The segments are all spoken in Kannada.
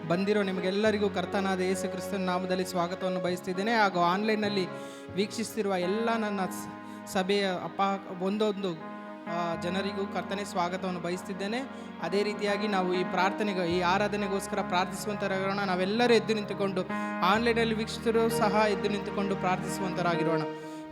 ಬಂದಿರೋ ನಿಮಗೆಲ್ಲರಿಗೂ ಕರ್ತನಾದ ಯೇಸು ಕ್ರಿಸ್ತನ ನಾಮದಲ್ಲಿ ಸ್ವಾಗತವನ್ನು ಬಯಸ್ತಿದ್ದೇನೆ. ಹಾಗೂ ಆನ್ಲೈನ್ನಲ್ಲಿ ವೀಕ್ಷಿಸ್ತಿರುವ ಎಲ್ಲ ನನ್ನ ಸಭೆಯ ಒಂದೊಂದು ಜನರಿಗೂ ಕರ್ತನೆ ಸ್ವಾಗತವನ್ನು ಬಯಸ್ತಿದ್ದೇನೆ. ಅದೇ ರೀತಿಯಾಗಿ ನಾವು ಈ ಆರಾಧನೆಗೋಸ್ಕರ ಪ್ರಾರ್ಥಿಸುವಂತರಾಗಿರೋಣ. ನಾವೆಲ್ಲರೂ ಎದ್ದು ನಿಂತುಕೊಂಡು ಆನ್ಲೈನಲ್ಲಿ ವೀಕ್ಷಿಸಿದರೂ ಸಹ ಎದ್ದು ನಿಂತುಕೊಂಡು ಪ್ರಾರ್ಥಿಸುವಂತರಾಗಿರೋಣ.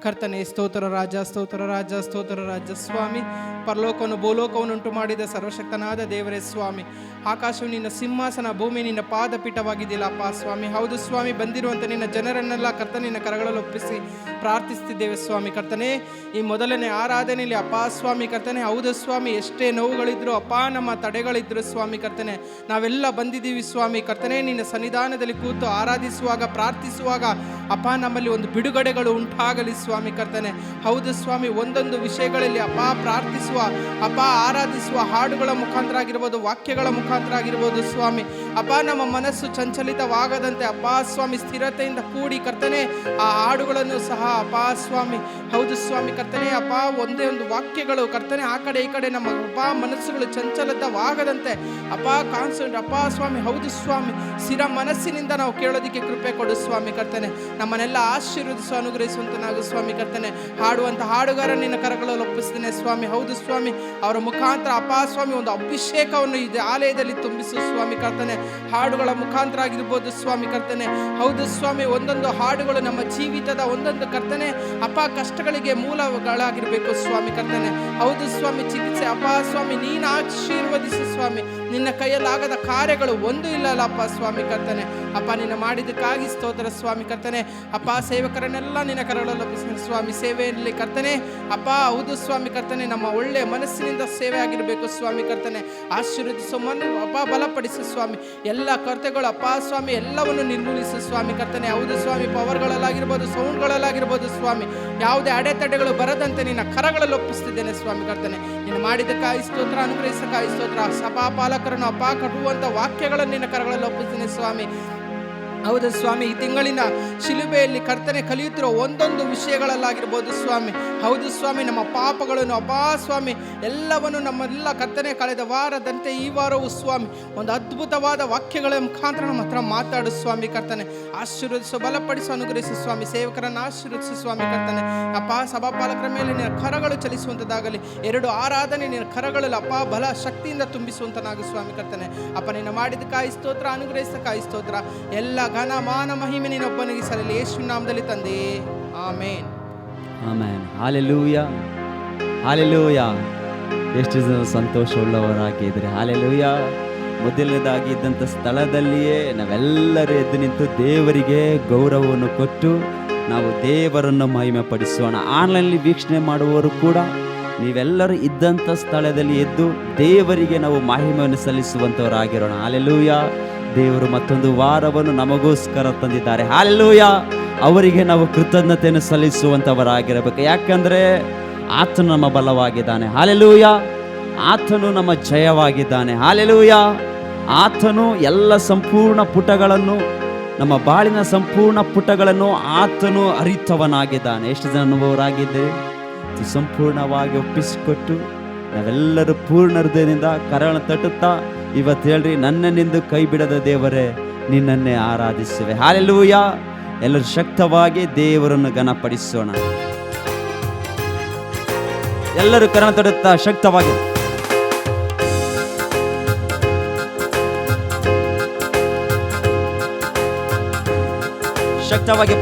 ಕರ್ತನೆ, ಸ್ತೋತ್ರ ರಾಜ, ಸ್ತೋತ್ರ ರಾಜ, ಸ್ತೋತ್ರ ರಾಜ ಸ್ವಾಮಿ. ಪರಲೋಕವನ್ನು ಭೂಲೋಕವನ್ನು ಉಂಟು ಮಾಡಿದ ಸರ್ವಶಕ್ತನಾದ ದೇವರೇ ಸ್ವಾಮಿ. ಆಕಾಶವು ನಿನ್ನ ಸಿಂಹಾಸನ, ಭೂಮಿ ನಿನ್ನ ಪಾದಪೀಠವಾಗಿದೆಯಲ್ಲ ಅಪ್ಪ ಸ್ವಾಮಿ. ಹೌದು ಸ್ವಾಮಿ, ಬಂದಿರುವಂಥ ನಿನ್ನ ಜನರನ್ನೆಲ್ಲ ಕರ್ತನಿನ ಕರಗಳಲ್ಲಿ ಒಪ್ಪಿಸಿ ಪ್ರಾರ್ಥಿಸ್ತಿದ್ದೇವೆ ಸ್ವಾಮಿ. ಕರ್ತನೆ, ಈ ಮೊದಲನೇ ಆರಾಧನೆಯಲ್ಲಿ ಅಪ್ಪ ಸ್ವಾಮಿ ಕರ್ತನೆ, ಹೌದು ಸ್ವಾಮಿ, ಎಷ್ಟೇ ನೋವುಗಳಿದ್ರು ಅಪ್ಪ, ನಮ್ಮ ತಡೆಗಳಿದ್ರು ಸ್ವಾಮಿ ಕರ್ತನೆ, ನಾವೆಲ್ಲ ಬಂದಿದ್ದೀವಿ ಸ್ವಾಮಿ ಕರ್ತನೆ. ನಿನ್ನ ಸನ್ನಿಧಾನದಲ್ಲಿ ಕೂತು ಆರಾಧಿಸುವಾಗ, ಪ್ರಾರ್ಥಿಸುವಾಗ ಅಪ್ಪ, ನಮ್ಮಲ್ಲಿ ಒಂದು ಬಿಡುಗಡೆಗಳು ಉಂಟಾಗಲಿ ಸ್ವಾಮಿ ಕರ್ತನೆ. ಹೌದು ಸ್ವಾಮಿ, ಒಂದೊಂದು ವಿಷಯಗಳಲ್ಲಿ ಅಪ್ಪ ಪ್ರಾರ್ಥಿಸುವ, ಅಪ್ಪ ಆರಾಧಿಸುವ ಹಾಡುಗಳ ಮುಖಾಂತರ ಆಗಿರ್ಬೋದು, ವಾಕ್ಯಗಳ ಮುಖಾಂತರ ಆಗಿರ್ಬೋದು ಸ್ವಾಮಿ. ಅಪ್ಪ, ನಮ್ಮ ಮನಸ್ಸು ಚಂಚಲಿತವಾಗದಂತೆ ಅಪ್ಪ ಸ್ವಾಮಿ ಸ್ಥಿರತೆಯಿಂದ ಕೂಡಿ ಕರ್ತನೆ ಆ ಹಾಡುಗಳನ್ನು ಸಹ ಅಪ್ಪ ಸ್ವಾಮಿ, ಹೌದು ಸ್ವಾಮಿ ಕರ್ತನೆ, ಅಪ್ಪ ಒಂದೇ ಒಂದು ವಾಕ್ಯಗಳು ಕರ್ತನೆ ಆ ಕಡೆ ಈ ಕಡೆ ನಮ್ಮ ಅಪ್ಪ ಮನಸ್ಸುಗಳು ಚಂಚಲಿತವಾಗದಂತೆ ಅಪ್ಪ ಕಾನ್ಸಂಟ್ ಅಪ್ಪ ಸ್ವಾಮಿ, ಹೌದು ಸ್ವಾಮಿ, ಸ್ಥಿರ ಮನಸ್ಸಿನಿಂದ ನಾವು ಕೇಳೋದಕ್ಕೆ ಕೃಪೆ ಕೊಡು ಸ್ವಾಮಿ ಕರ್ತನೆ. ನಮ್ಮನ್ನೆಲ್ಲ ಆಶೀರ್ವದಿಸು, ಅನುಗ್ರಹಿಸುವಂತನಾಗು ಸ್ವಾಮಿ ಕರ್ತನೆ. ಹಾಡುವಂಥ ಹಾಡುಗಾರ ನಿನ್ನ ಕರಗಳಲ್ಲಿ ಒಪ್ಪಿಸ್ತೇನೆ ಸ್ವಾಮಿ. ಹೌದು ಸ್ವಾಮಿ, ಅವರ ಮುಖಾಂತರ ಅಪ್ಪ ಸ್ವಾಮಿ ಒಂದು ಅಭಿಷೇಕವನ್ನು ಈ ಆಲಯದಲ್ಲಿ ತುಂಬಿಸು ಸ್ವಾಮಿ ಕರ್ತನೆ. ಹಾಡುಗಳ ಮುಖಾಂತರ ಆಗಿರ್ಬೋದು ಸ್ವಾಮಿ ಕರ್ತನೆ. ಹೌದು ಸ್ವಾಮಿ, ಒಂದೊಂದು ಹಾಡುಗಳು ನಮ್ಮ ಜೀವಿತದ ಒಂದೊಂದು ಕರ್ತನೆ ಅಪ್ಪ ಕಷ್ಟಗಳಿಗೆ ಮೂಲಗಳಾಗಿರ್ಬೇಕು ಸ್ವಾಮಿ ಕರ್ತನೆ. ಹೌದು ಸ್ವಾಮಿ, ಚಿಕಿತ್ಸೆ ಅಪ್ಪ ಸ್ವಾಮಿ ನೀನು ಆಶೀರ್ವದಿಸು ಸ್ವಾಮಿ. ನಿನ್ನ ಕೈಯಲ್ಲಾಗದ ಕಾರ್ಯಗಳು ಒಂದು ಇಲ್ಲಲ್ಲ ಅಪ್ಪ ಸ್ವಾಮಿ ಕರ್ತನೆ. ಅಪ್ಪ, ನಿನ್ನ ಮಾಡಿದ್ದಕ್ಕಾಗಿ ಸ್ತೋತ್ರ ಸ್ವಾಮಿ ಕರ್ತನೆ. ಅಪ್ಪ, ಸೇವಕರನ್ನೆಲ್ಲ ನಿನ್ನ ಕರಗಳಲ್ಲಿ ಒಪ್ಪಿಸ್ತೇನೆ ಸ್ವಾಮಿ. ಸೇವೆಯಲ್ಲಿ ಕರ್ತನೆ ಅಪ್ಪ, ಹೌದು ಸ್ವಾಮಿ ಕರ್ತನೆ, ನಮ್ಮ ಒಳ್ಳೆ ಮನಸ್ಸಿನಿಂದ ಸೇವೆ ಆಗಿರಬೇಕು ಸ್ವಾಮಿ ಕರ್ತನೆ. ಆಶೀರ್ವದಿಸು, ಅಪ್ಪ ಬಲಪಡಿಸು ಸ್ವಾಮಿ. ಎಲ್ಲ ಕರ್ತಗಳು ಅಪ್ಪ ಸ್ವಾಮಿ ಎಲ್ಲವನ್ನು ನಿರ್ಮೂಲಿಸು ಸ್ವಾಮಿ ಕರ್ತನೆ. ಹೌದು ಸ್ವಾಮಿ, ಪವರ್ಗಳಲ್ಲಾಗಿರ್ಬೋದು, ಸೌಂಡ್ಗಳಲ್ಲಾಗಿರ್ಬೋದು ಸ್ವಾಮಿ, ಯಾವುದೇ ಅಡೆತಡೆಗಳು ಬರದಂತೆ ನಿನ್ನ ಕರಗಳಲ್ಲಿ ಒಪ್ಪಿಸ್ತಿದ್ದೇನೆ ಸ್ವಾಮಿ ಕರ್ತನೆ. ನೀನು ಮಾಡಿದ್ದಕ್ಕಾಗಿ ಸ್ತೋತ್ರ, ಅನುಗ್ರಹಿಸಕ್ಕಾಗಿ ಸ್ತೋತ್ರ. ಸಭಾ ಪಾಲಕರನ್ನು ಅಪ್ಪ ಕಟ್ಟುವಂಥ ವಾಕ್ಯಗಳನ್ನು ನಿನ್ನ ಕರಗಳಲ್ಲಿ ಒಪ್ಪಿಸ್ತೇನೆ ಸ್ವಾಮಿ. ಹೌದು ಸ್ವಾಮಿ, ಈ ತಿಂಗಳಿನ ಶಿಲುಬೆಯಲ್ಲಿ ಕರ್ತನೆ ಕಲಿಯುತ್ತಿರೋ ಒಂದೊಂದು ವಿಷಯಗಳಲ್ಲಾಗಿರ್ಬೋದು ಸ್ವಾಮಿ. ಹೌದು ಸ್ವಾಮಿ, ನಮ್ಮ ಪಾಪಗಳನ್ನು ಅಪ್ಪ ಸ್ವಾಮಿ ಎಲ್ಲವನ್ನು ನಮ್ಮೆಲ್ಲ ಕರ್ತನೆ ಕಳೆದ ವಾರದಂತೆ ಈ ವಾರವೂ ಸ್ವಾಮಿ ಒಂದು ಅದ್ಭುತವಾದ ವಾಕ್ಯಗಳ ಮುಖಾಂತರ ನಮ್ಮ ಹತ್ರ ಮಾತಾಡು ಸ್ವಾಮಿ ಕರ್ತನೆ. ಆಶೀರ್ವದಿಸು, ಬಲಪಡಿಸು, ಅನುಗ್ರಹಿಸು ಸ್ವಾಮಿ. ಸೇವಕರನ್ನು ಆಶೀರ್ವದಿಸು ಸ್ವಾಮಿ ಕರ್ತನೆ. ಅಪ್ಪ, ಸಭಾಪಾಲಕರ ಮೇಲೆ ನಿನ್ನ ಕರಗಳು ಚಲಿಸುವಂಥದ್ದಾಗಲಿ. ಎರಡು ಆರಾಧನೆ ನಿನ್ನ ಕರಗಳಲ್ಲಿ ಅಪ್ಪ ಬಲ ಶಕ್ತಿಯಿಂದ ತುಂಬಿಸುವಂತನಾಗು ಸ್ವಾಮಿ ಕರ್ತನೆ. ಅಪ್ಪ, ನಿನ್ನ ಮಾಡಿದ್ದಕ್ಕಾಗಿ ಸ್ತೋತ್ರ, ಅನುಗ್ರಹಿಸಕ್ಕಾಗಿ ಸ್ತೋತ್ರ. ಎಲ್ಲ ಘನ ಮಾನ ಮಹಿಮೆ ನೀನೊಬ್ಬನಿಗೆ ಸಲ್ಲಲಿ, ಯೇಸುವಿನ ನಾಮದಲ್ಲಿ ತಂದೆ, ಆಮೇನ್. ಆಮೇನ್. Hallelujah, hallelujah. ಎಷ್ಟು ಸಂತೋಷವುಳ್ಳವರಾಗಿದ್ದರೆ ಹಾಲೆಲೂಯಾ. ಮೊದಲನೇದಾಗಿ ಇದ್ದಂಥ ಸ್ಥಳದಲ್ಲಿಯೇ ನಾವೆಲ್ಲರೂ ಎದ್ದು ನಿಂತು ದೇವರಿಗೆ ಗೌರವವನ್ನು ಕೊಟ್ಟು ನಾವು ದೇವರನ್ನು ಮಹಿಮೆ ಪಡಿಸೋಣ. ಆನ್ಲೈನ್ಲಿ ವೀಕ್ಷಣೆ ಮಾಡುವವರು ಕೂಡ ನೀವೆಲ್ಲರೂ ಇದ್ದಂಥ ಸ್ಥಳದಲ್ಲಿ ಎದ್ದು ದೇವರಿಗೆ ನಾವು ಮಹಿಮೆಯನ್ನು ಸಲ್ಲಿಸುವಂಥವರಾಗಿರೋಣ. ಹಾಲೆಲೂಯಾ. ದೇವರು ಮತ್ತೊಂದು ವಾರವನ್ನು ನಮಗೋಸ್ಕರ ತಂದಿದ್ದಾರೆ. ಹಾಲೆಲೂಯಾ. ಅವರಿಗೆ ನಾವು ಕೃತಜ್ಞತೆಯನ್ನು ಸಲ್ಲಿಸುವಂಥವರಾಗಿರಬೇಕು. ಯಾಕಂದರೆ ಆತನು ನಮ್ಮ ಬಲವಾಗಿದ್ದಾನೆ. ಹಾಲೆಲೂಯಾ. ಆತನು ನಮ್ಮ ಜಯವಾಗಿದ್ದಾನೆ. ಹಾಲೆಲೂಯಾ. ಆತನು ಎಲ್ಲ ಸಂಪೂರ್ಣ ಪುಟಗಳನ್ನು, ನಮ್ಮ ಬಾಳಿನ ಸಂಪೂರ್ಣ ಪುಟಗಳನ್ನು ಆತನು ಅರಿತವನಾಗಿದ್ದಾನೆ. ಎಷ್ಟು ಜನ ಅನುಭವರಾಗಿದ್ದೀರಿ? ಇವತ್ತು ಸಂಪೂರ್ಣವಾಗಿ ಒಪ್ಪಿಸಿಕೊಟ್ಟು ನಾವೆಲ್ಲರೂ ಪೂರ್ಣ ಹೃದಯದಿಂದ ಕರಣ ತಟ್ಟುತ್ತಾ ಇವತ್ತು ಹೇಳ್ರಿ, ನನ್ನನ್ನೆಂದು ಕೈ ಬಿಡದ ದೇವರೇ ನಿನ್ನನ್ನೇ ಆರಾಧಿಸುವೆ. ಹಲ್ಲೆಲೂಯಾ. ಎಲ್ಲರೂ ಶಕ್ತವಾಗಿ ದೇವರನ್ನು ಘನಪಡಿಸೋಣ. ಎಲ್ಲರೂ ಕರಣ ತಟ್ಟುತ್ತಾ ಶಕ್ತವಾಗಿ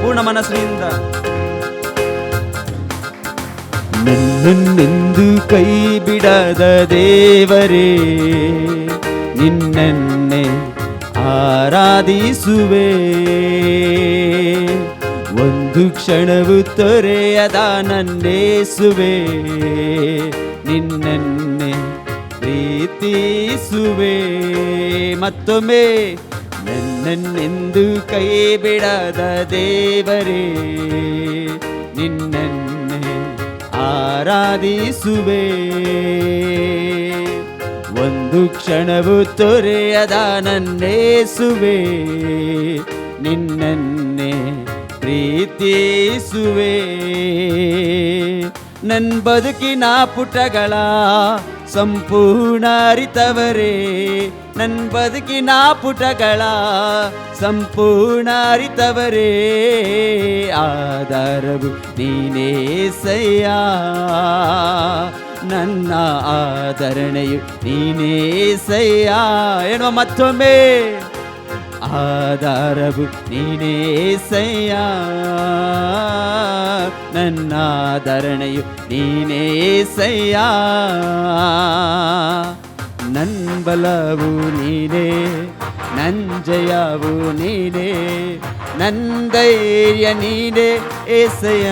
ಪೂರ್ಣ ಮನಸ್ಸಿನಿಂದ ನನ್ನನ್ನೆಂದು ಕೈ ಬಿಡದ ದೇವರೇ ನಿನ್ನನ್ನೇ ಆರಾಧಿಸುವೆ. ಒಂದು ಕ್ಷಣವು ತೊರೆಯದ ನನ್ನೇಸುವೆ, ನಿನ್ನನ್ನೇ ಪ್ರೀತಿಸುವೆ. ಮತ್ತೊಮ್ಮೆ ನನ್ನನ್ನೆಂದು ಕೈ ಬಿಡದ ದೇವರೇ ನಿನ್ನನ್ನೇ ಆರಾಧಿಸುವೆ. ಒಂದು ಕ್ಷಣವು ತೊರೆಯದ ನನ್ನೇಸುವೆ, ನಿನ್ನನ್ನೇ ಪ್ರೀತಿಸುವೆ. ನನ್ನ ಬದುಕಿನ ಪುಟಗಳ ಸಂಪೂರ್ಣ ಅರಿತವರೇ, ನನ್ನ ಬದುಕಿನ ಪುಟಗಳ ಸಂಪೂರ್ಣ ಅರಿತವರೇ, ಆಧಾರವು ನೀನೇಸಯ್ಯ, ನನ್ನ ಆಧರಣೆಯು ನೀನೇಸಯ್ಯ. ಹೇಳುವ ಮತ್ತೊಮ್ಮೆ, ಆಧಾರವು ನೀನೇಸಯ್ಯ, ನನ್ನ ಆಧರಣೆಯು ನೀನೇಸಯ್ಯ. ನನ್ನ ಬಲವು ನೀನೇ, ನನ್ನ ಜಯವು ನೀನೇ, ನನ್ನ ಧೈರ್ಯ ನೀನೇ ಏಸಯ್ಯ.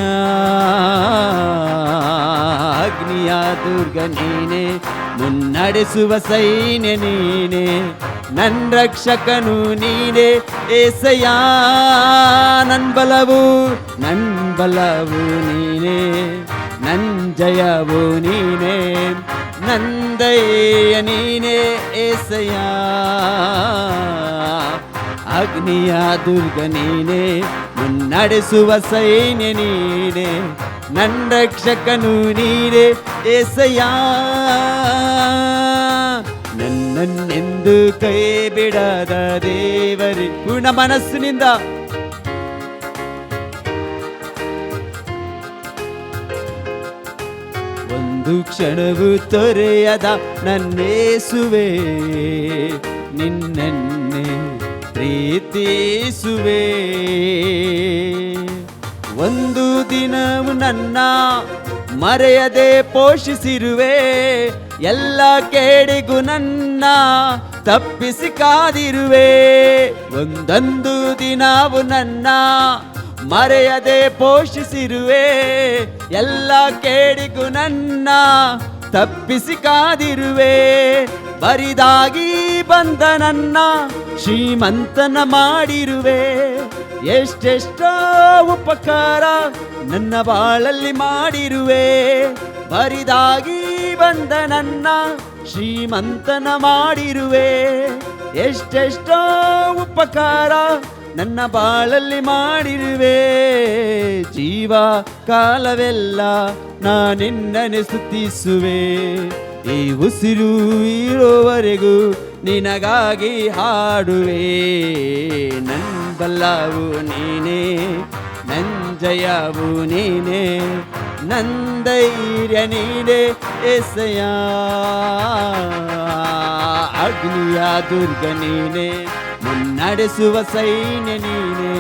ಅಗ್ನಿಯ ದುರ್ಗ ನೀನೇ, ಮುನ್ನಡೆಸುವ ಸೈನ್ಯ ನೀನೇ, ನನ್ನ ರಕ್ಷಕನು ನೀನೇ ಏಸಯ್ಯ. ನನ್ನ ಬಲವು ನೀನೇ, ನನ್ನ ಜಯವು ನೀನೇ, ನನ್ನ ಧೈರ್ಯ ನೀನೇ ಏಸಯ್ಯ. ಅಗ್ನಿಯ ದುರ್ಗ ನೀನೇ, ಮುನ್ನಡೆಸುವ ಸೈನ್ಯ ನೀನೇ, ನನ್ನ ರಕ್ಷಕನು ನೀನೇ ಏಸಯ್ಯ. ನನ್ನನ್ನೆಂದು ಕೈ ಬಿಡದ ದೇವರೇ, ಪೂರ್ಣ ಮನಸ್ಸಿನಿಂದ ಒಂದು ಕ್ಷಣವು ತೊರೆಯದ ನನ್ನೇಸುವೆ, ನಿನ್ನನ್ನೇ ಪ್ರೀತಿಸುವೆ. ಒಂದು ದಿನವು ನನ್ನ ಮರೆಯದೆ ಪೋಷಿಸಿರುವೆ, ಎಲ್ಲ ಕೇಡಿಗೂ ನನ್ನ ತಪ್ಪಿಸಿ ಕಾದಿರುವೆ. ಒಂದೊಂದು ದಿನವು ನನ್ನ ಮರೆಯದೆ ಪೋಷಿಸಿರುವೆ, ಎಲ್ಲ ಕೇಡಿಗೂ ನನ್ನ ತಪ್ಪಿಸಿ ಕಾದಿರುವೆ. ಬರಿದಾಗಿ ಬಂದ ನನ್ನ ಶ್ರೀಮಂತನ ಮಾಡಿರುವೆ, ಎಷ್ಟೆಷ್ಟೋ ಉಪಕಾರ ನನ್ನ ಬಾಳಲ್ಲಿ ಮಾಡಿರುವೆ. ಬರಿದಾಗಿ ಬಂದ ನನ್ನ ಶ್ರೀಮಂತನ ಮಾಡಿರುವೆ, ಎಷ್ಟೆಷ್ಟೋ ಉಪಕಾರ ನನ್ನ ಬಾಳಲ್ಲಿ ಮಾಡಿರುವೆ. ಜೀವ ಕಾಲವೆಲ್ಲ ನಾನಿನ್ನನೆ ಸ್ತುತಿಸುವೆ, ಈ ಉಸಿರು ಇರೋವರೆಗೂ ನಿನಗಾಗಿ ಹಾಡುವೆ. ನನ್ನ ಬಲವು ನೀನೇ, ನನ್ನ ಜಯವು ನೀನೇ, ನನ್ನ ಧೈರ್ಯ ನೀನೇ ಏಸಯ್ಯ. ಅಗ್ನಿಯ ದುರ್ಗ ನೀನೇ, ಮುನ್ನಡೆಸುವ ಸೈನ್ಯ ನೀನೇ,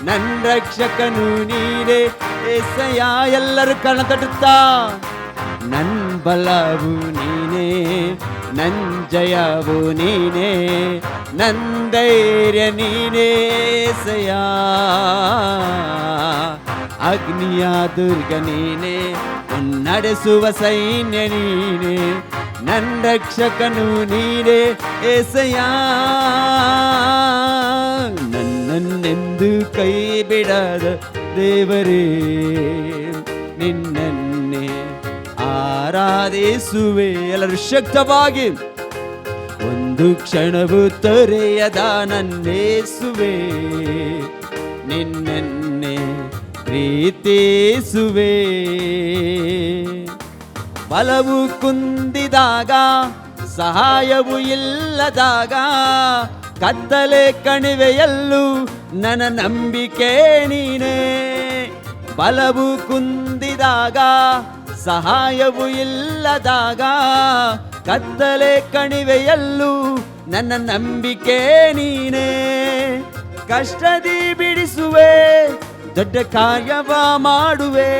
ನನ್ನ ರಕ್ಷಕನು ನೀನೇ ಏಸಯ್ಯ. ಎಲ್ಲರೂ ಕಣ ತಟ್ಟುತ್ತಾ, ನನ್ನ ಬಲವು ನೀನೇ, ನನ್ನ ಜಯವು ನೀನೇ, ನನ್ನ ಧೈರ್ಯ ನೀನೇ ಏಸಯ್ಯ. ಅಗ್ನಿಯ ದುರ್ಗ ನೀನೇ, ಮುನ್ನಡೆಸುವ ಸೈನ್ಯ ನೀನೇ, ನನ್ನ ರಕ್ಷಕನು ನೀನೇ ಏಸಯ್ಯ. ನನ್ನನ್ನೆಂದು ಕೈ ಬಿಡದ ದೇವರೇ ನಿನ್ನನ್ನೇ ಆರಾಧಿಸುವೆ. ಎಲ್ಲರೂ ಶಕ್ತವಾಗಿ, ಒಂದು ಕ್ಷಣವು ತೊರೆಯದ ನನ್ನೇಸುವೆ, ನಿನ್ನನ್ನೇ ಪ್ರೀತಿಸುವೆ. ಬಲವು ಕುಂದಿದಾಗ, ಸಹಾಯವು ಇಲ್ಲದಾಗ, ಕತ್ತಲೆ ಕಣಿವೆಯಲ್ಲೂ ನನ್ನ ನಂಬಿಕೆ ನೀನೇ. ಬಲವು ಕುಂದಿದಾಗ, ಸಹಾಯವು ಇಲ್ಲದಾಗ, ಕತ್ತಲೆ ಕಣಿವೆಯಲ್ಲೂ ನನ್ನ ನಂಬಿಕೆ ನೀನೇ. ಕಷ್ಟದಿ ಬಿಡಿಸುವೆ, ದೊಡ್ಡ ಕಾರ್ಯವ ಮಾಡುವೆ.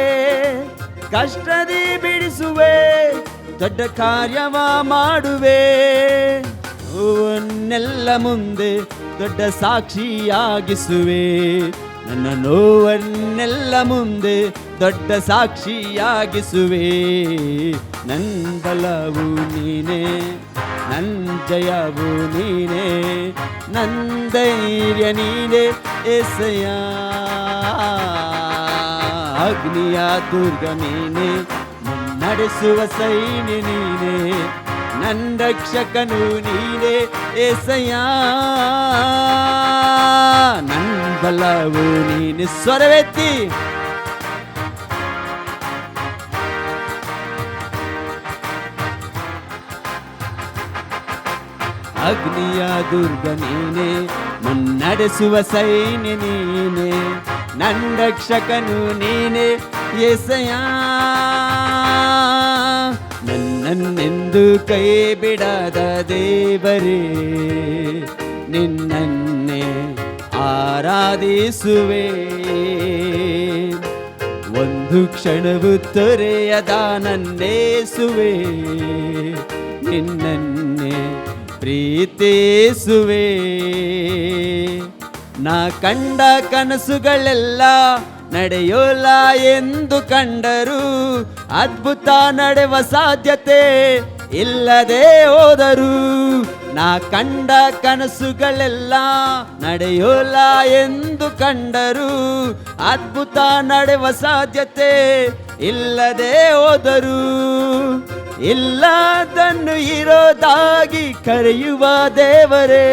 ಕಷ್ಟದಿ ಬಿಡಿಸುವೆ, ದೊಡ್ಡ ಕಾರ್ಯವ ಮಾಡುವೆ. ನೋವನ್ನೆಲ್ಲ ಮುಂದೆ ದೊಡ್ಡ ಸಾಕ್ಷಿಯಾಗಿಸುವೆ. ನನ್ನ ನೋವನ್ನೆಲ್ಲ ಮುಂದೆ ದೊಡ್ಡ ಸಾಕ್ಷಿಯಾಗಿಸುವೆ. ನನ್ನ ಬಲವು ನೀನೇ, ನನ್ನ ಜಯವು ನೀನೇ, ನನ್ನ ಧೈರ್ಯ ನೀನೇ ಏಸಯ್ಯ. ಅಗ್ನಿಯ ದುರ್ಗ ನೀನೇ, ನಡೆಸುವ ಸೈನ್ಯ ನೀನೇ, ನನ್ನ ರಕ್ಷಕನು ನೀನೇ ಏಸಯ್ಯ. ನನ್ನ ಬಲವು ನೀನೆ. ಸ್ವರವೆತ್ತಿ ಅಗ್ನಿಯ ದುರ್ಗ ನೀನೆ, ಮುನ್ನಡೆಸುವ ಸೈನ್ಯ ನೀನೆ, ನನ್ನ ರಕ್ಷಕನು ನೀನೆ ಏಸಯ್ಯ. ನನ್ನನ್ನೆಂದು ಕೈ ಬಿಡದ ದೇವರೇ, ನಿನ್ನನ್ನೇ ಆರಾಧಿಸುವೆ. ಒಂದು ಕ್ಷಣವು ತೊರೆಯದ ನನ್ನೇಸುವೆ, ನಿನ್ನನ್ನೇ ಪ್ರೀತಿಸುವೆ. ನಾ ಕಂಡ ಕನಸುಗಳೆಲ್ಲ ನಡೆಯೋಲ್ಲ ಎಂದು ಕಂಡರು, ಅದ್ಭುತ ನಡೆವ ಸಾಧ್ಯತೆ ಇಲ್ಲದೆ ಹೋದರು. ನಾ ಕಂಡ ಕನಸುಗಳೆಲ್ಲ ನಡೆಯೋಲ್ಲ ಎಂದು ಕಂಡರು, ಅದ್ಭುತ ನಡೆವ ಸಾಧ್ಯತೆ ಇಲ್ಲದೆ ಹೋದರು. ಇಲ್ಲದನ್ನು ಇರೋದಾಗಿ ಕರೆಯುವ ದೇವರೇ,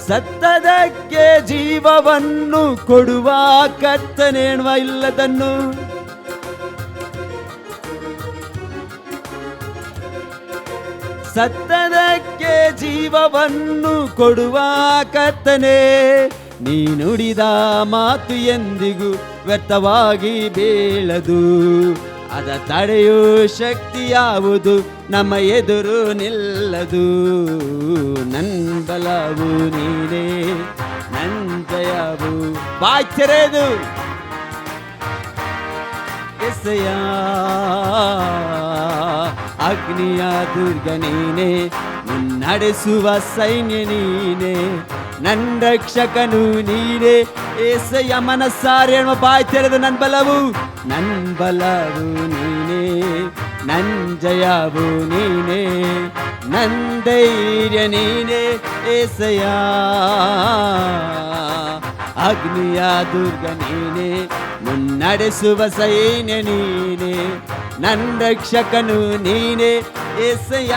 ಸತ್ತದಕ್ಕೆ ಜೀವವನ್ನು ಕೊಡುವ ಕರ್ತನೇಳುವ ಇಲ್ಲದನ್ನು. ಸತ್ತದಕ್ಕೆ ಜೀವವನ್ನು ಕೊಡುವ ಕರ್ತನೇ, ನೀ ನುಡಿದ ಮಾತು ಎಂದಿಗೂ ವ್ಯರ್ಥವಾಗಿ ಬೀಳದು. ಅದ ತಡೆಯೋ ಶಕ್ತಿ ಯಾವುದು ನಮ್ಮ ಎದುರು ನಿಲ್ಲದು. ನನ್ನ ಬಲವು ನೀನೇ, ನನ್ನ ಜಯವು. ಬಾಯ್ ತೆರೆದು ಎಸೆಯ. ಅಗ್ನಿಯ ದುರ್ಗ ನೀನೇ, ಮುನ್ನಡೆಸುವ ಸೈನ್ಯ ನೀನೇ, ನನ್ನ ರಕ್ಷಕನು ನೀನೇ ಏಸಯ್ಯ. ಮನಸ್ಸಾರೆ ಹೇಳುವ, ಬಾಯ್ ತೆರೆದು ನನ್ನ ಬಲವು, ನನ್ನ ಬಲವು ನೀನೇ, ನನ್ನ ಜಯವು ನೀನೇ, ನನ್ನ ಧೈರ್ಯ ನೀನೇ ಏಸಯ್ಯ. ಅಗ್ನಿಯ ದುರ್ಗ ನೀನೇ, ಮುನ್ನಡೆಸುವ ಸೈನ್ಯ ನೀನೇ, ನನ್ನ ರಕ್ಷಕನು ನೀನೇ ಏಸಯ್ಯ.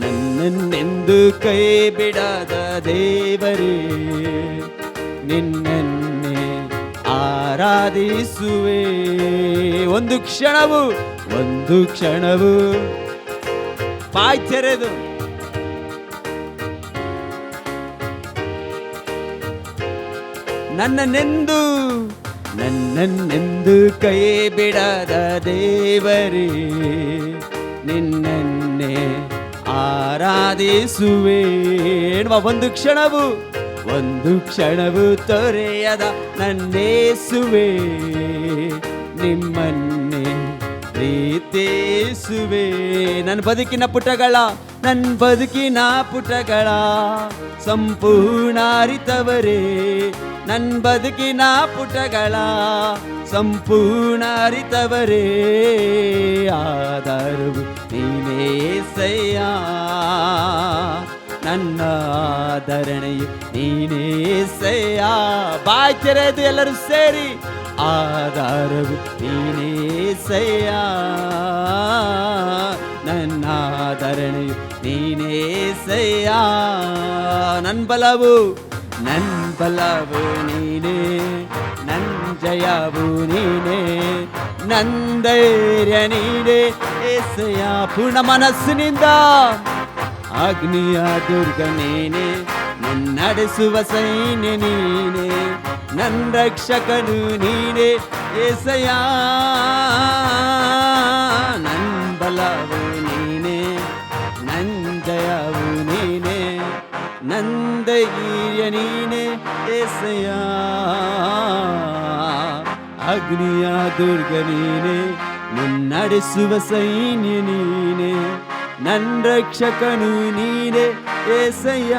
ನನ್ನನ್ನೆಂದು ಕೈ ಬಿಡದ ದೇವರೇ, ನಿನ್ನನ್ನೇ ಆರಾಧಿಸುವೆ. ಒಂದು ಕ್ಷಣವು ಬಾಯ್ ತೆರೆದು ನನ್ನನ್ನೆಂದು ಕೈ ಬಿಡದ ದೇವರೇ, ನಿನ್ನನ್ನೇ ಆರಾಧಿಸುವೆ. ಒಂದು ಕ್ಷಣವು ತೊರೆಯದ ನನ್ನೇಸುವೆ, ನಿಮ್ಮನ್ನೇ ಪ್ರೀತಿಸುವೆ. ನನ್ನ ಬದುಕಿನ ಪುಟಗಳ ಸಂಪೂರ್ಣ ಅರಿತವರೇ, ನನ್ನ ಬದುಕಿನ ಪುಟಗಳ ಸಂಪೂರ್ಣ ಅರಿತವರೇ, ಆಧಾರವು ನೀನೇ ಏಸಯ್ಯ. ನನ್ನ ಆಧರಣೆಯು ನೀನೇ ಏಸಯ್ಯ. ಬಾಯ್ ತೆರೆದು ಎಲ್ಲರೂ ಸೇರಿ, ಆಧಾರವು ನೀನೇ ಏಸಯ್ಯ. ನನ್ನ ಆಧರಣೆಯು ನೀನೇ ಏಸಯ್ಯ. ನನ್ನ ಬಲವು ನೀನೇ, ಜಯವು ನೀನೇ, ನಂದೈರ್ಯ ನೀನೇ ಏಸಯ್ಯ. ಪೂರ್ಣ ಮನಸ್ಸಿನಿಂದ ಅಗ್ನಿಯ ದುರ್ಗ ನೀನೇ, ನಡೆಸುವ ಸೈನ್ಯ ನೀನೇ, ನನ್ನ ರಕ್ಷಕನು ನೀನೇ ಏಸಯ್ಯ. ನನ್ನ ಬಲವು ನೀನೇ, ನನ್ನ ಜಯವು ನೀನೇ, ನನ್ನ ಧೈರ್ಯ ನೀನೇ ಏಸಯ್ಯ. ಅಗ್ನಿಯ ದುರ್ಗ ನೀನೇ, ನಡೆಸುವ ಸೈನ್ಯ ನೀನೇ, ನನ್ನ ರಕ್ಷಕನು ನೀನೇ ಏಸಯ್ಯ.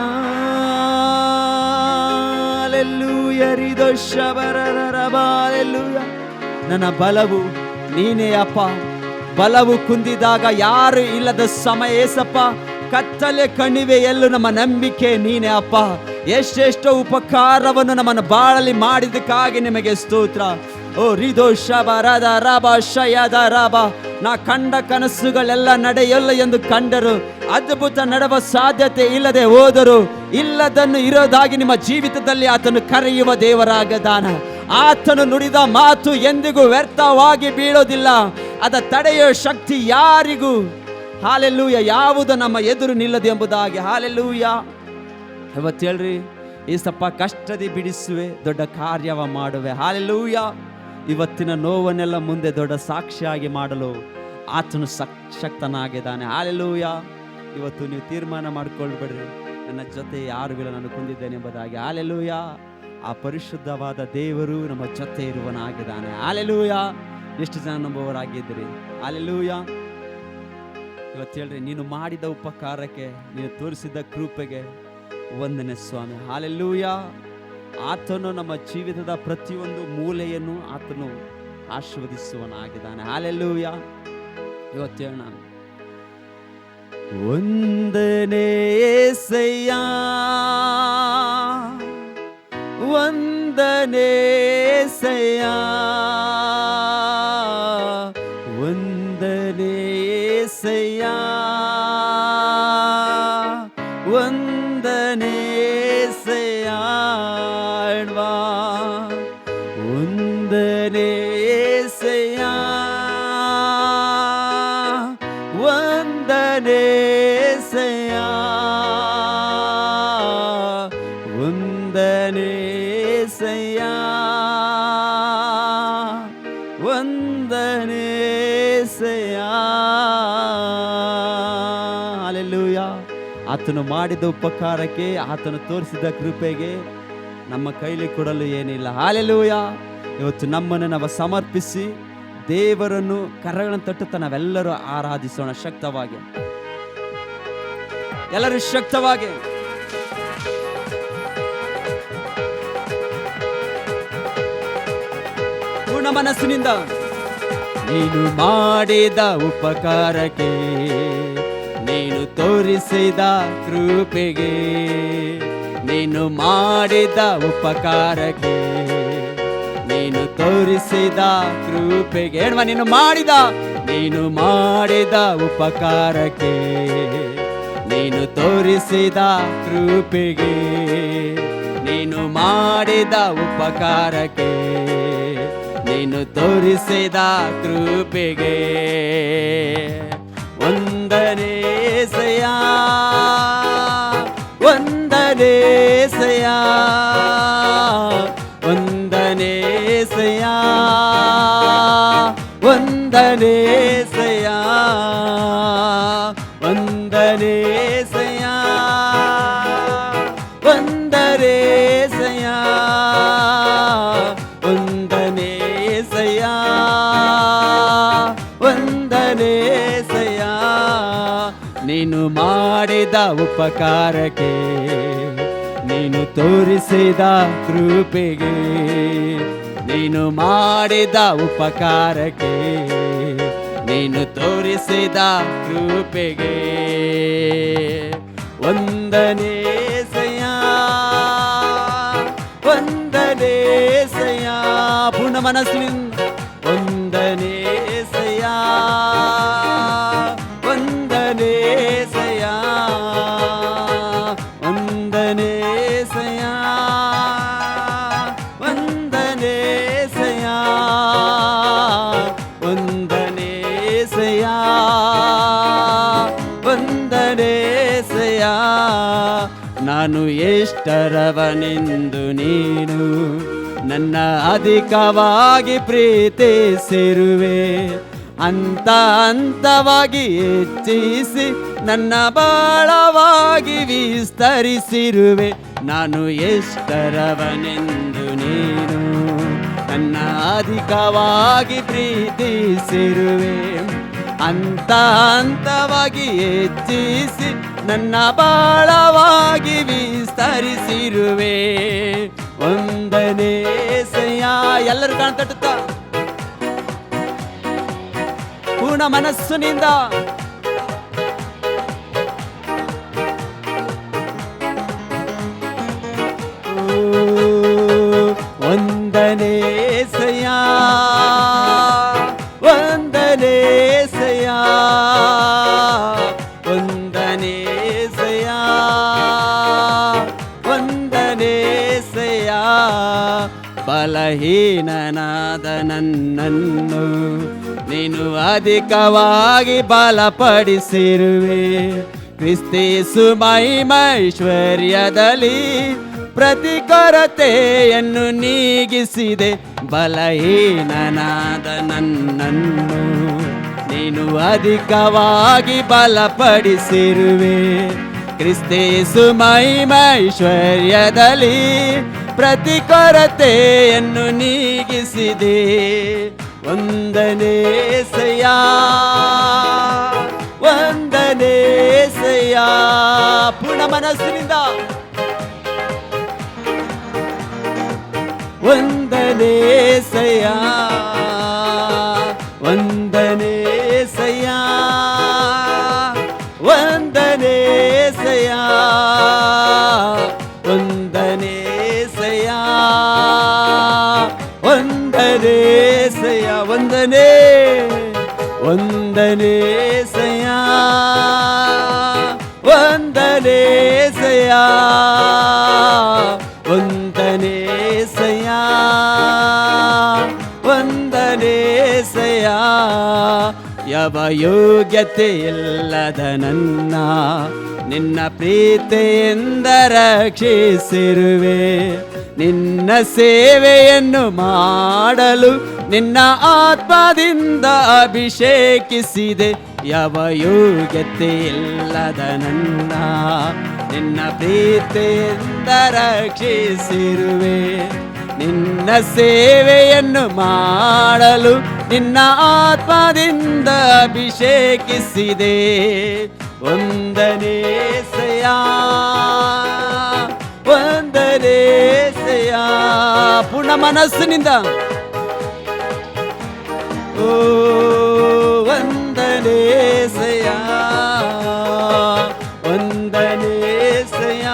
Hallelujah hallelujah. ನನ್ನ ಬಲವು ನೀನೇ ಅಪ್ಪ. ಬಲವು ಕುಂದಿದಾಗ ಯಾರು ಇಲ್ಲದ ಸಮಯ ಏಸಪ್ಪ. ಕತ್ತಲೆ ಕಣಿವೆಯಲ್ಲೂ ನಮ್ಮ ನಂಬಿಕೆ ನೀನೇ ಅಪ್ಪ. ಎಷ್ಟೆಷ್ಟೋ ಉಪಕಾರವನ್ನು ನಮ್ಮನ್ನು ಬಾಳಲಿ ಮಾಡಿದ್ದಕ್ಕಾಗಿ ನಿಮಗೆ ಸ್ತೋತ್ರ. ಓ ರಿದೋ ಶಬ ರದ ರಬ ಶಯದ ರಬ. ನಾ ಕಂಡ ಕನಸುಗಳೆಲ್ಲ ನಡೆಯಲ್ಲ ಎಂದು ಕಂಡರು, ಅದ್ಭುತ ನಡೆವ ಸಾಧ್ಯತೆ ಇಲ್ಲದೆ ಹೋದರು, ಇಲ್ಲದನ್ನು ಇರೋದಾಗಿ ನಿಮ್ಮ ಜೀವಿತದಲ್ಲಿ ಆತನು ಕರೆಯುವ ದೇವರಾಗದಾನ. ಆತನು ನುಡಿದ ಮಾತು ಎಂದಿಗೂ ವ್ಯರ್ಥವಾಗಿ ಬೀಳೋದಿಲ್ಲ. ಅದ ತಡೆಯೋ ಶಕ್ತಿ ಯಾರಿಗೂ ಹಾಲೆಲೂಯ ಯಾವುದು ನಮ್ಮ ಎದುರು ನಿಲ್ಲದು ಎಂಬುದಾಗಿ. ಹಾಲೆಲೂಯ. ಇವತ್ತು ಹೇಳ್ರಿ, ಏಸಪ್ಪ ಕಷ್ಟದಿ ಬಿಡಿಸುವೆ, ದೊಡ್ಡ ಕಾರ್ಯವ ಮಾಡುವೆ. ಹಾಲೆಲೂಯ. ಇವತ್ತಿನ ನೋವನ್ನೆಲ್ಲ ಮುಂದೆ ದೊಡ್ಡ ಸಾಕ್ಷಿಯಾಗಿ ಮಾಡಲು ಆತನು ಶಕ್ತನಾಗಿದ್ದಾನೆ. ಹಾಲೆಲೂಯ. ಇವತ್ತು ನೀವು ತೀರ್ಮಾನ ಮಾಡ್ಕೊಳ್ಬೇಡ್ರಿ, ನನ್ನ ಜೊತೆ ಯಾರು ಇಲ್ಲ, ನಾನು ಕುಂದಿದ್ದೇನೆ ಎಂಬುದಾಗಿ. ಹಾಲೆಲೂಯ. ಆ ಪರಿಶುದ್ಧವಾದ ದೇವರು ನಮ್ಮ ಜೊತೆ ಇರುವನಾಗಿದ್ದಾನೆ. ಹಾಲೆಲೂಯ. ಎಷ್ಟು ಜನ ನಂಬುವವರಾಗಿದ್ದೀರಿ? ಹಾಲೆಲೂಯ. ಇವತ್ತು ಹೇಳ್ರಿ, ನೀನು ಮಾಡಿದ ಉಪಕಾರಕ್ಕೆ, ನೀನು ತೋರಿಸಿದ ಕೃಪೆಗೆ ವಂದನೆ ಸ್ವಾಮಿ. ಹಾಲೆಲೂಯ. ಆತನು ನಮ್ಮ ಜೀವಿತದ ಪ್ರತಿಯೊಂದು ಮೂಲೆಯನ್ನು ಆತನು ಆಶೀರ್ವದಿಸುವನಾಗಿದ್ದಾನೆ. ಹಾಲೆಲೂಯ. ಇವತ್ತು ಹೇಳೋಣ, ವಂದನೆ యేసయ్య, ವಂದನೆ యేసయ్య, ವಂದನೆ యేసయ్య, ವಂದನೆ యేసయ్య, ವಂದನೆ యేసయ్య, ವಂದನೆ యేసయ్య, ವಂದನೆ యేసయ్య, ವಂದನೆ యేసయ్య. ಹಲ್ಲೆಲೂಯ. ಆತನು ಮಾಡಿದ ಉಪಕಾರಕ್ಕೆ, ಆತನು ತೋರಿಸಿದ ಕೃಪೆಗೆ ನಮ್ಮ ಕೈಲಿ ಕೊಡಲು ಏನಿಲ್ಲ. ಹಲ್ಲೆಲೂಯ. ಇವತ್ತು ನಮ್ಮನ್ನು ನಾವು ಸಮರ್ಪಿಸಿ ದೇವರನ್ನು ಕರಗಳನ್ನು ತಟ್ಟುತ್ತಾ ನಾವೆಲ್ಲರೂ ಆರಾಧಿಸೋಣ ಶಕ್ತವಾಗಿ. ಎಲ್ಲರೂ ಶಕ್ತವಾಗಿ ಪೂರ್ಣ ಮನಸ್ಸಿನಿಂದ. ನೀನು ಮಾಡಿದ ಉಪಕಾರಕ್ಕೆ, ನೀನು ತೋರಿಸಿದ ಕೃಪೆಗೆ, ನೀನು ಮಾಡಿದ ಉಪಕಾರಕ್ಕೆ, ನೀನು ತೋರಿಸಿದ ಕೃಪೆಗೆ, ಹೇಳುವ ನೀನು ಮಾಡಿದ ಉಪಕಾರಕ್ಕೆ, ನೀನು ತೋರಿಸಿದ ಕೃಪೆಗೆ, ನೀನು ಮಾಡಿದ ಉಪಕಾರಕ್ಕೆ, ನೀನು ತೋರಿಸಿದ ಕೃಪೆಗೆ ವಂದನೆ యేసయ్య, ವಂದನೆ యేసయ్య, ವಂದನೆ యేసయ్య, ವಂದನೆ యేసయ్య, ವಂದನೆ యేసయ్య, ವಂದನೆ యేసయ్య, ವಂದನೆ యేసయ్య, ವಂದನೆ యేసయ్య. ನೀನು ಮಾಡಿದ ಉಪಕಾರಕ್ಕೆ, ನೀನು ತೋರಿಸಿದ ಕೃಪೆಗೆ, ನೀನು ಮಾಡಿದ ಉಪಕಾರಕ್ಕೆ, ನೀನು ತೋರಿಸಿದ ಕೃಪೆಗೆ ವಂದನೆ యేసయ్య, ವಂದನೆ యేసయ్య. ಪೂರ್ಣ ಮನಸ್ಸಿನಿಂದ ವಂದನೆ యేసయ్య, ವಂದನೆ యేసయ్య, ವಂದನೆ యేసయ్య, ವಂದನೆ యేసయ్య, ನಾನು ಎಷ್ಟರವನೆಂದು ನೀನು ನನ್ನ ಅಧಿಕವಾಗಿ ಪ್ರೀತಿಸಿರುವೆ. ಹಂತ ಹಂತವಾಗಿ ಹೆಚ್ಚಿಸಿ ನನ್ನ ಬಾಳವಾಗಿ ವಿಸ್ತರಿಸಿರುವೆ. ನಾನು ಎಷ್ಟರವನೆಂದು ನೀನು ನನ್ನ ಅಧಿಕವಾಗಿ ಪ್ರೀತಿಸಿರುವೆ. ಹಂತ ಹಂತವಾಗಿ ಹೆಚ್ಚಿಸಿ ನನ್ನ ಬಾಳವಾಗಿ ವಿಸ್ತರಿಸಿರುವೆ. ಒಂದನೇ ಸಯ್ಯ ಎಲ್ಲರೂ ಕಾಣ್ತಟ್ಟ ಪೂರ್ಣ ಮನಸ್ಸಿನಿಂದ ಒಂದನೇ ಸಯ್ಯ ಒಂದನೇ ಸಯ್ಯ ಒಂದನೇ ಸಯ್ಯ ಒಂದನೇ ಸಯ್ಯ. ಬಲಹೀನನಾದ ನನ್ನನ್ನು ನೀನು ಅಧಿಕವಾಗಿ ಬಲಪಡಿಸಿರುವೆ. ಕ್ರಿಸ್ತೇಸು ಮಹಿಮೈಶ್ವರ್ಯದಲ್ಲಿ ಪ್ರತಿ ಕೊರತೆಯನ್ನು ನೀಗಿಸಿದೆ. ಬಲಹೀನನಾದ ನನ್ನನ್ನು ನೀನು ಅಧಿಕವಾಗಿ ಬಲಪಡಿಸಿರುವೆ. ಕ್ರಿಸ್ತೇಸು ಮಹಿಮೈಶ್ವರ್ಯದಲ್ಲಿ ಪ್ರತಿ ಕೊರತೆಯನ್ನು ನೀಗಿಸಿದೆ. ಒಂದನೇ ಸಯ್ಯ ಒಂದನೇ ಸಯ್ಯ ಪೂರ್ಣ ಮನಸ್ಸಿನಿಂದ ಒಂದನೇ ಸಯ್ಯ ಒಂದನೇ ಸಯ್ಯ ಒಂದನೇ ಸಯ್ಯ ಒಂದನೇ ಸಯ್ಯ ಒಂದನೇ ಸಯ್ಯ ಒಂದನೇ ಒಂದನೇ ಸಯ್ಯ ಒಂದನೇ ಸಯ್ಯ ಒಂದನೇ ಸಯ್ಯ ಒಂದನೇ ಸಯ್ಯ. ಯಾವ ಯೋಗ್ಯತೆ ಇಲ್ಲದ ನನ್ನ ನಿನ್ನ ಪ್ರೀತಿಯಿಂದ ರಕ್ಷಿಸಿರುವೆ. ನಿನ್ನ ಸೇವೆಯನ್ನು ಮಾಡಲು ನಿನ್ನ ಆತ್ಮದಿಂದ ಅಭಿಷೇಕಿಸಿದೆ. ಯಾವ ಯೋಗ್ಯತೆ ಇಲ್ಲದ ನನ್ನ ನಿನ್ನ ಪ್ರೀತಿಯಿಂದ ರಕ್ಷಿಸಿರುವೆ. ನಿನ್ನ ಸೇವೆಯನ್ನು ಮಾಡಲು ನಿನ್ನ ಆತ್ಮದಿಂದ ಅಭಿಷೇಕಿಸಿದೆ. ಒಂದನೇ ಸಯ್ಯ ಒಂದನೇ ಸಯ್ಯ ಪೂರ್ಣ ಮನಸ್ಸಿನಿಂದ ಓ ಒಂದನೇ ಸಯ್ಯ ಒಂದನೇ ಸಯ್ಯ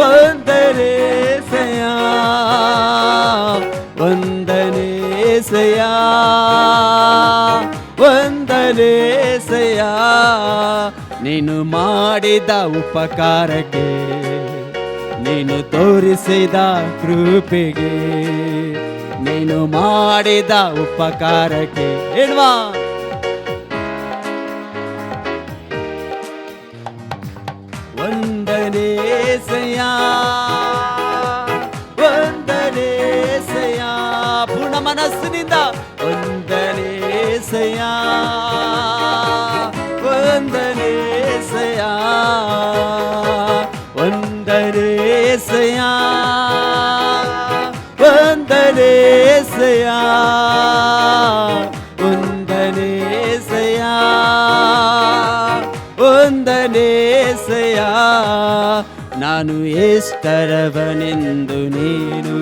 ಒಂದನೇ ಸಯ್ಯ ಒಂದನೇ ಸಯ್ಯ ಒಂದನೇ ಸಯ್ಯ. ನೀನು ಮಾಡಿದ ಉಪಕಾರಕ್ಕೆ ನೀನು ತೋರಿಸಿದ ಕೃಪೆಗೆ ನೀನು ಮಾಡಿದ ಉಪಕಾರಕ್ಕೆ ಹೇಳುವಾ ಒಂದನೇ ಸಯ್ಯ ಒಂದನೇ ಸಯ್ಯ ಪೂರ್ಣ ಮನಸ್ಸಿನಿಂದ ಒಂದನೇ ಸಯ್ಯ ಒಂದನೇ ಸಯ್ಯ ಒಂದನೇ ಸಯ್ಯ ಒಂದನೇ ಸಯ್ಯ ಒಂದನೇ ಸಯ್ಯ ಒಂದನೇ ಸಯ್ಯ. ನಾನು ಎಷ್ಟರವನೆಂದು ನೀನು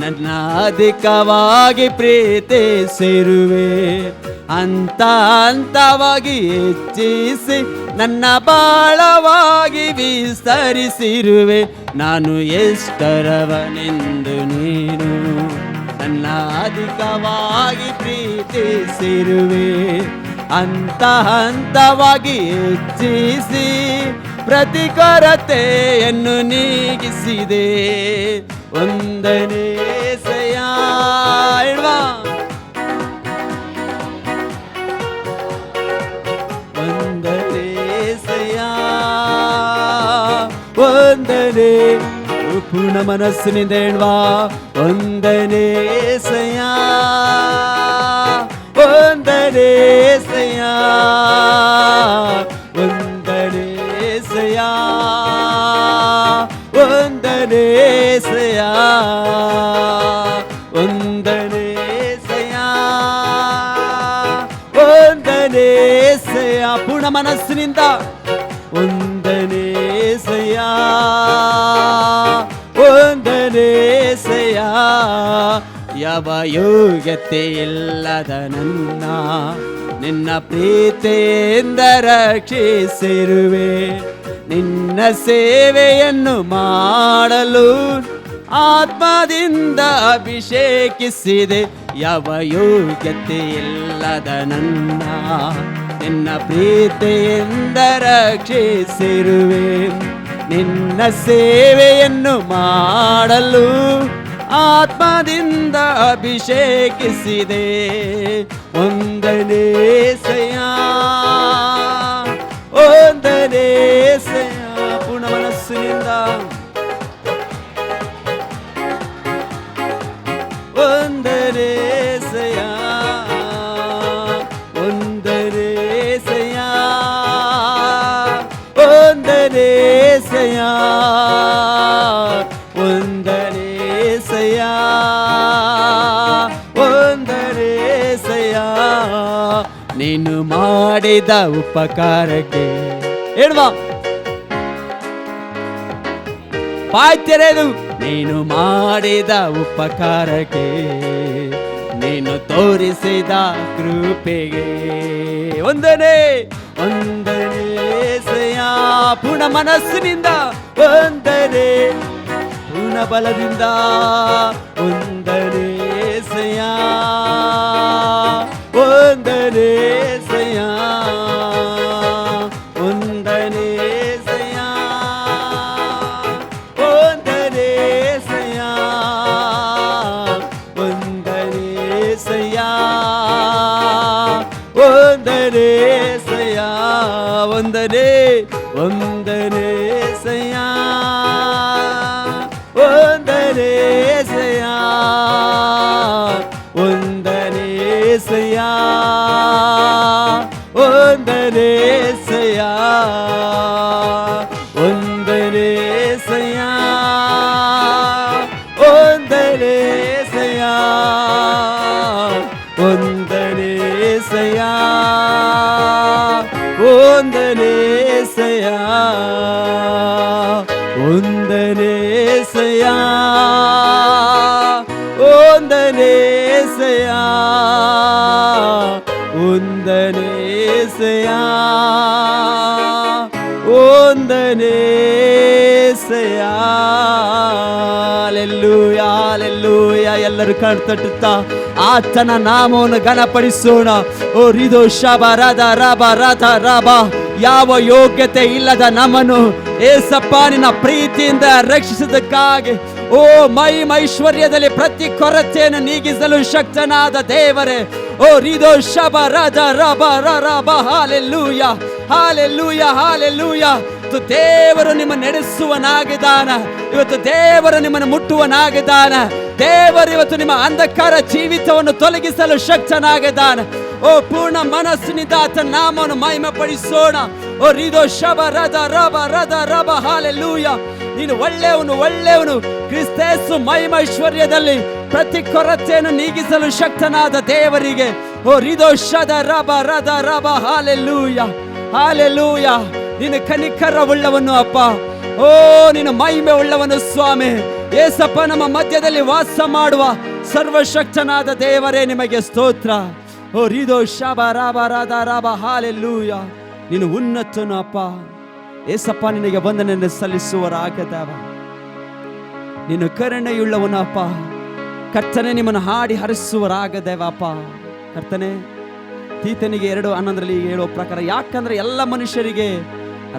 ನನ್ನ ಅಧಿಕವಾಗಿ ಪ್ರೀತಿಸಿರುವೆ. ಹಂತ ಹಂತವಾಗಿ ಹೆಚ್ಚಿಸಿ ನನ್ನ ಬಾಳವಾಗಿ ವಿಸ್ತರಿಸಿರುವೆ. ನಾನು ಎಷ್ಟರವನೆಂದು ನೀನು ನನ್ನ ಅಧಿಕವಾಗಿ ಪ್ರೀತಿಸಿರುವೆ. ಹಂತ ಹಂತವಾಗಿ ಹೆಚ್ಚಿಸಿ ಪ್ರತಿ ಕೊರತೆಯನ್ನು ನೀಗಿಸಿದೆ. ಒಂದನೇ ಸಯ್ಯ ಇಡ್ವಾ ಒಂದನೇ ಸಯ್ಯ ಒಂದನೇ ಪೂರ್ಣ ಮನಸ್ಸಿನಿಂದ ಹೇಳುವ ಒಂದನೇ ಏಸಯ್ಯ ಒಂದನೇ ಏಸಯ್ಯ ಒಂದನೇ ಏಸಯ್ಯ ಒಂದನೇ ಏಸಯ್ಯ ಒಂದನೇ ಏಸಯ್ಯ ಒಂದನೇ ಏಸಯ್ಯ ಪೂರ್ಣ ಮನಸ್ಸಿನಿಂದ ಒಂದನೇ ಏಸಯ್ಯ ಒಂದನೇ ಏಸಯ್ಯ ಯಾವ ಯೋಗ್ಯತೆ ಇಲ್ಲದ ನನ್ನ ನಿನ್ನ ಪ್ರೀತಿಯಿಂದ ರಕ್ಷಿಸಿರುವೆ ನಿನ್ನ ಸೇವೆಯನ್ನು ಮಾಡಲು ಆತ್ಮದಿಂದ ಅಭಿಷೇಕಿಸಿದೆ ಯಾವ ಯೋಗ್ಯತೆ ಇಲ್ಲದ ನನ್ನ ನಿನ್ನ ಪ್ರೀತಿಯಿಂದ ರಕ್ಷಿಸಿರುವೆ ನಿನ್ನ ಸೇವೆಯನ್ನು ಮಾಡಲು ಆತ್ಮದಿಂದ ಅಭಿಷೇಕಿಸಿದೆ ಒಂದನೇ ಏಸಯ್ಯ ಒಂದನೇ ಏಸಯ್ಯ ಪೂರ್ಣ ಮನಸ್ಸಿನಿಂದ ಒಂದನೇ ಏಸಯ್ಯ ಒಂದನೇ ಏಸಯ್ಯ ಒಂದನೇ ಏಸಯ್ಯ ಒಂದನೇ ಏಸಯ್ಯ ಒಂದನೇ ಏಸಯ್ಯ ನೀನು ಮಾಡಿದ ಉಪಕಾರಕ್ಕೆ ಹೇಳುವ ಬಾಯ್ ತೆರೆದು ನೀನು ಮಾಡಿದ ಉಪಕಾರಕ್ಕೆ ನೀನು ತೋರಿಸಿದ ಕೃಪೆಗೆ ಒಂದನೇ ಒಂದನೇ ಏಸಯ್ಯ ಪೂರ್ಣ ಮನಸ್ಸಿನಿಂದ ಒಂದನೇ ಪೂರ್ಣ ಬಲದಿಂದ ಒಂದನೇ ಏಸಯ್ಯ ಒಂದನೇ ಏಸಯ್ಯ ಒಂದನೇ ಏಸಯ್ಯ ಒಂದನೇ ಏಸಯ್ಯ ಒಂದನೇ ಏಸಯ್ಯ ಒಂದನೇ ಏಸಯ್ಯ ಒಂದನೇ ಒಂದನೇ ಏಸಯ್ಯ ಒಂದನೇ ಏಸಯ್ಯ ಒಂದನೇ ಏಸಯ್ಯ ಒಂದನೇ ಏಸಯ್ಯ ಒಂದನೇ ಏಸಯ್ಯ ಒಂದನೇ ಏಸಯ್ಯ ಒಂದನೇ ಏಸಯ್ಯ ಒಂದನೇ ಏಸಯ್ಯ ಒಂದನೇ ಏಸಯ್ಯ ಒಂದನೇ ಏಸಯ್ಯ ಒಂದನೇ ಏಸಯ್ಯ ಒಂದನೇ ಏಸಯ್ಯ ಹಲ್ಲೆಲೂಯಾ ಹಲ್ಲೆಲೂಯಾ ಎಲ್ಲರೂ ಕಣ್ತಟ್ಟುತ್ತಾ ಆತನ ನಾಮವನ್ನು ಘನಪಡಿಸೋಣ ಓ ರಿದೋ ಶಬ ರದ ರಬ ರಥ ರಬ ಯಾವ ಯೋಗ್ಯತೆ ಇಲ್ಲದ ನಮ್ಮನ್ನು ಏಸಪ್ಪ ನಿನ್ನ ಪ್ರೀತಿಯಿಂದ ರಕ್ಷಿಸಿದ್ದಕ್ಕಾಗಿ ಓ ಮೈಶ್ವರ್ಯದಲ್ಲಿ ಪ್ರತಿ ಕೊರತೆಯನ್ನು ನೀಗಿಸಲು ಶಕ್ತನಾದ ದೇವರೇ ಓ ರಿದೋ ಶಬ ರದ ರಬ ರಬ ಹಾಲೆಲೂಯಾ ಹಾಲೆಲೂಯಾ ಹಾಲೆಲೂಯಾ ಇವತ್ತು ದೇವರು ನಿಮ್ಮ ನಡೆಸುವನಾಗಿದ್ದಾನ ಇವತ್ತು ದೇವರು ನಿಮ್ಮನ್ನು ಮುಟ್ಟುವನಾಗಿದ್ದಾನ ದೇವರು ಇವತ್ತು ನಿಮ್ಮ ಅಂಧಕಾರ ಜೀವಿತವನ್ನು ತೊಲಗಿಸಲು ಶಕ್ತನಾಗಿದ್ದಾನ ಓ ಪೂರ್ಣ ಮನಸ್ಸಿನಿಂದ ಆತನ ನಾಮವನ್ನು ಮಹಿಮೆ ಪಡಿಸೋಣ ಓ ರಿದೋ ಶಬ ರದ ರಬ ಹಾಲೆಲೂಯಾ ನೀನು ಒಳ್ಳೆಯವನು ಕ್ರಿಸ್ತೇಸು ಮಹಿಮೈಶ್ವರ್ಯದಲ್ಲಿ ಪ್ರತಿ ಕೊರತೆಯನ್ನು ನೀಗಿಸಲು ಶಕ್ತನಾದ ದೇವರಿಗೆ ಓ ರಿದೋ ಶದ ರಬ ಹಾಲೆಲೂಯಾ ಹಾಲೆಲೂಯಾ ನೀನು ಕನಿಕರವುಳ್ಳವನು ಅಪ್ಪ ಓ ನೀನು ಮಹಿಮೆ ಉಳ್ಳವನು ಸ್ವಾಮಿ ಏಸಪ್ಪ ನಮ್ಮ ಮಧ್ಯದಲ್ಲಿ ವಾಸ ಮಾಡುವ ಸರ್ವಶಕ್ತನಾದ ದೇವರೇ ನಿಮಗೆ ಸ್ತೋತ್ರ ಓ ರಿದೋ ಶಬ ರಬ ಹಾಲೆಲೂಯಾ ನೀನು ಉನ್ನತನು ಅಪ್ಪ ಏಸಪ್ಪ ನಿನಗೆ ವಂದನೆಯನ್ನು ಸಲ್ಲಿಸುವರಾಗದವ ನೀನು ಕರುಣೆಯುಳ್ಳವನು ಅಪ್ಪ ಕರ್ತನೆ ನಿಮ್ಮನ್ನು ಹಾಡಿ ಹರಿಸುವರಾಗದೇವಪ್ಪ ಕರ್ತನೆ ತೀತನಿಗೆ 2:11 ಹೇಳುವ ಪ್ರಕಾರ ಯಾಕಂದ್ರೆ ಎಲ್ಲ ಮನುಷ್ಯರಿಗೆ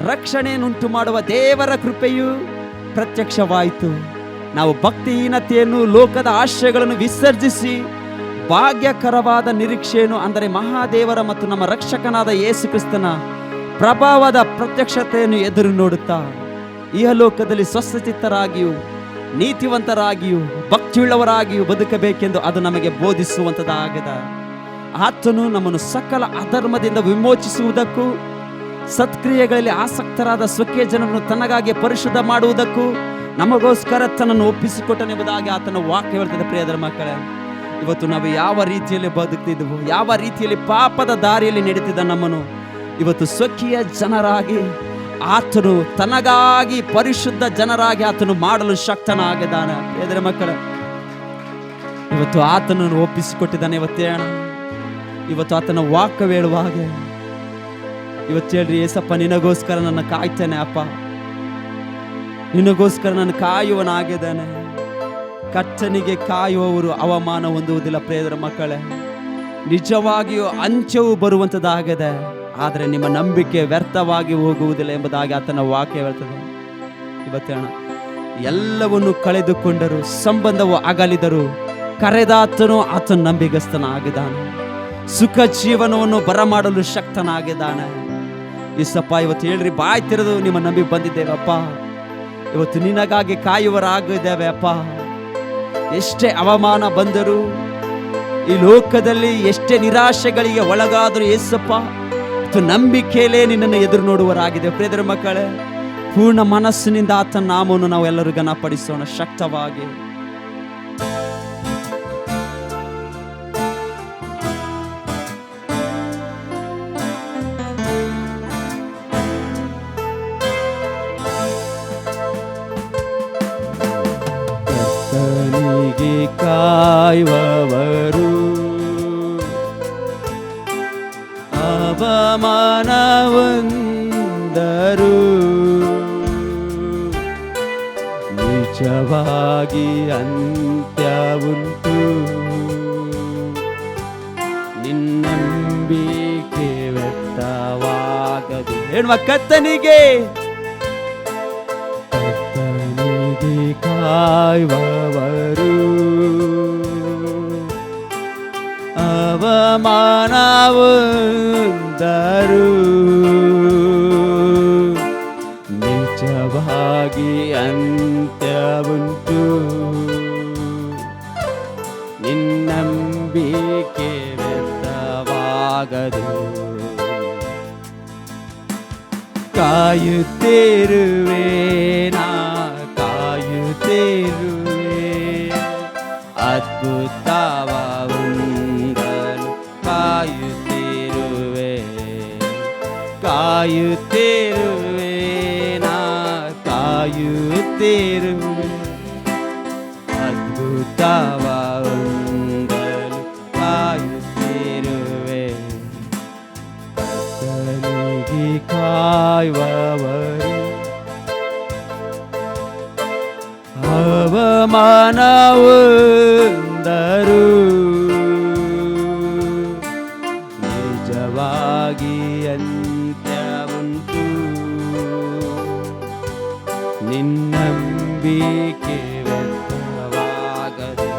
ರಕ್ಷಣೆಯನ್ನುಂಟು ಮಾಡುವ ದೇವರ ಕೃಪೆಯು ಪ್ರತ್ಯಕ್ಷವಾಯಿತು ನಾವು ಭಕ್ತಿಹೀನತೆಯನ್ನು ಲೋಕದ ಆಶ್ರಯಗಳನ್ನು ವಿಸರ್ಜಿಸಿ ಭಾಗ್ಯಕರವಾದ ನಿರೀಕ್ಷೆಯನ್ನು ಅಂದರೆ ಮಹಾದೇವರ ಮತ್ತು ನಮ್ಮ ರಕ್ಷಕನಾದ ಯೇಸು ಕ್ರಿಸ್ತನ ಪ್ರಭಾವದ ಪ್ರತ್ಯಕ್ಷತೆಯನ್ನು ಎದುರು ನೋಡುತ್ತಾ ಇಹಲೋಕದಲ್ಲಿ ಸ್ವಸ್ಥಚಿತ್ತರಾಗಿಯೂ ನೀತಿವಂತರಾಗಿಯೂ ಭಕ್ತಿಯುಳ್ಳವರಾಗಿಯೂ ಬದುಕಬೇಕೆಂದು ಅದು ನಮಗೆ ಬೋಧಿಸುವಂಥದ್ದಾಗಿದೆ. ಆತನು ನಮ್ಮನ್ನು ಸಕಲ ಅಧರ್ಮದಿಂದ ವಿಮೋಚಿಸುವುದಕ್ಕೂ ಸತ್ಕ್ರಿಯೆಗಳಲ್ಲಿ ಆಸಕ್ತರಾದ ಸ್ವಕೀಯ ಜನರನ್ನು ತನಗಾಗಿ ಪರಿಶುದ್ಧ ಮಾಡುವುದಕ್ಕೂ ನಮಗೋಸ್ಕರ ತನ್ನನ್ನು ಒಪ್ಪಿಸಿಕೊಟ್ಟನೆಂಬುದಾಗಿ ಆತನ ವಾಕ್ಯ ಹೇಳ್ತದೆ. ಪ್ರಿಯದರ ಮಕ್ಕಳೇ, ಇವತ್ತು ನಾವು ಯಾವ ರೀತಿಯಲ್ಲಿ ಬದುಕ್ತಿದ್ದೆವು, ಯಾವ ರೀತಿಯಲ್ಲಿ ಪಾಪದ ದಾರಿಯಲ್ಲಿ ನಡೀತಿದ್ದ ನಮ್ಮನ್ನು ಇವತ್ತು ಸ್ವಕೀಯ ಜನರಾಗಿ ಆತನು ತನಗಾಗಿ ಪರಿಶುದ್ಧ ಜನರಾಗಿ ಆತನು ಮಾಡಲು ಶಕ್ತನಾಗಿದ್ದಾನೆ. ಪ್ರಿಯದರ ಮಕ್ಕಳೇ, ಇವತ್ತು ಆತನನ್ನು ಒಪ್ಪಿಸಿಕೊಟ್ಟಿದ್ದಾನೆ. ಇವತ್ತು ಆತನ ವಾಕ್ಯ ಹೇಳುವ ಹಾಗೆ ಇವತ್ತು ಹೇಳ್ರಿ, ಏಸಪ್ಪ ನಿನಗೋಸ್ಕರ ನನ್ನ ಕಾಯ್ತಾನೆ, ಅಪ್ಪ ನಿನಗೋಸ್ಕರ ನಾನು ಕಾಯುವನಾಗಿದ್ದಾನೆ. ಕರ್ತನಿಗೆ ಕಾಯುವವರು ಅವಮಾನ ಹೊಂದುವುದಿಲ್ಲ. ಪ್ರಿಯರ ಮಕ್ಕಳೇ, ನಿಜವಾಗಿಯೂ ಅಂತ್ಯವು ಬರುವಂಥದ್ದಾಗಿದೆ, ಆದರೆ ನಿಮ್ಮ ನಂಬಿಕೆ ವ್ಯರ್ಥವಾಗಿ ಹೋಗುವುದಿಲ್ಲ ಎಂಬುದಾಗಿ ಆತನ ವಾಕ್ಯ ಹೇಳ್ತದೆ. ಇವತ್ತೇಣ ಎಲ್ಲವನ್ನು ಕಳೆದುಕೊಂಡರು, ಸಂಬಂಧವು ಅಗಲಿದರು, ಕರೆದಾತನು ಆತನ ನಂಬಿಗಸ್ತನಾಗಿದ್ದಾನೆ, ಸುಖ ಜೀವನವನ್ನು ಬರಮಾಡಲು ಶಕ್ತನಾಗಿದ್ದಾನೆ. ಇಸಪ್ಪ ಇವತ್ತು ಹೇಳ್ರಿ, ಬಾಯ್ ತೆರೆದು ನಿಮ್ಮ ನಂಬಿ ಬಂದಿದ್ದೇವಪ್ಪ. ಇವತ್ತು ನಿನಗಾಗಿ ಕಾಯುವರಾಗಿದ್ದೇವೆ ಅಪ್ಪ. ಎಷ್ಟೇ ಅವಮಾನ ಬಂದರೂ, ಈ ಲೋಕದಲ್ಲಿ ಎಷ್ಟೇ ನಿರಾಶೆಗಳಿಗೆ ಒಳಗಾದರೂ ಏಸಪ್ಪ ನಂಬಿಕೆಯಲ್ಲೇ ನಿನ್ನನ್ನು ಎದುರು ನೋಡುವರಾಗಿದೆ. ಪ್ರಿಯರ ಮಕ್ಕಳೇ, ಪೂರ್ಣ ಮನಸ್ಸಿನಿಂದ ಆತನ ನಾಮವನ್ನು ನಾವು ಎಲ್ಲರೂ ಘನಪಡಿಸೋಣ ಶಕ್ತವಾಗಿ. ಕರ್ತನಿಗೆ ಕಾಯುವವರು ಅವಮಾನವಂದರು, ನಿಜವಾಗಿ ಅಂತ್ಯವುಂಟು, ನಿನ್ನಂಬಿಕೆ ವ್ಯರ್ಥವಾಗದು. ಹೇಳುವ ಕರ್ತನಿಗೆ ಕಾಯುವವರು ಅವಮಾನವಂದರು, ನಿಜವಾಗಿ ಅಂತ್ಯವುಂಟು, ನಿನ್ನಂಬಿಕೆ ವ್ಯರ್ಥವಾಗದು. ಕಾಯುತ್ತಿರುವೆ ನಾ ಕಾಯುತ್ತಿರುವೆ, ಅದ್ಭುತವೊಂದನ್ನು ಕಾಯುತ್ತಿರುವೆ, ಕಾಯುತ್ತಿರುವೆ ನಾ ಕಾಯುತ್ತಿರುವೆ, ಅದ್ಭುತವೊಂದನ್ನು ಕಾಯುತ್ತಿರುವೆ. ಕರ್ತನಿಗೆ ಕಾಯುವವರು ಅವಮಾನವಂದರು, ನಿಜವಾಗಿ ಅಂತ್ಯವುಂಟು, ನಿನ್ನಂಬಿಕೆ ವ್ಯರ್ಥವಾಗದು.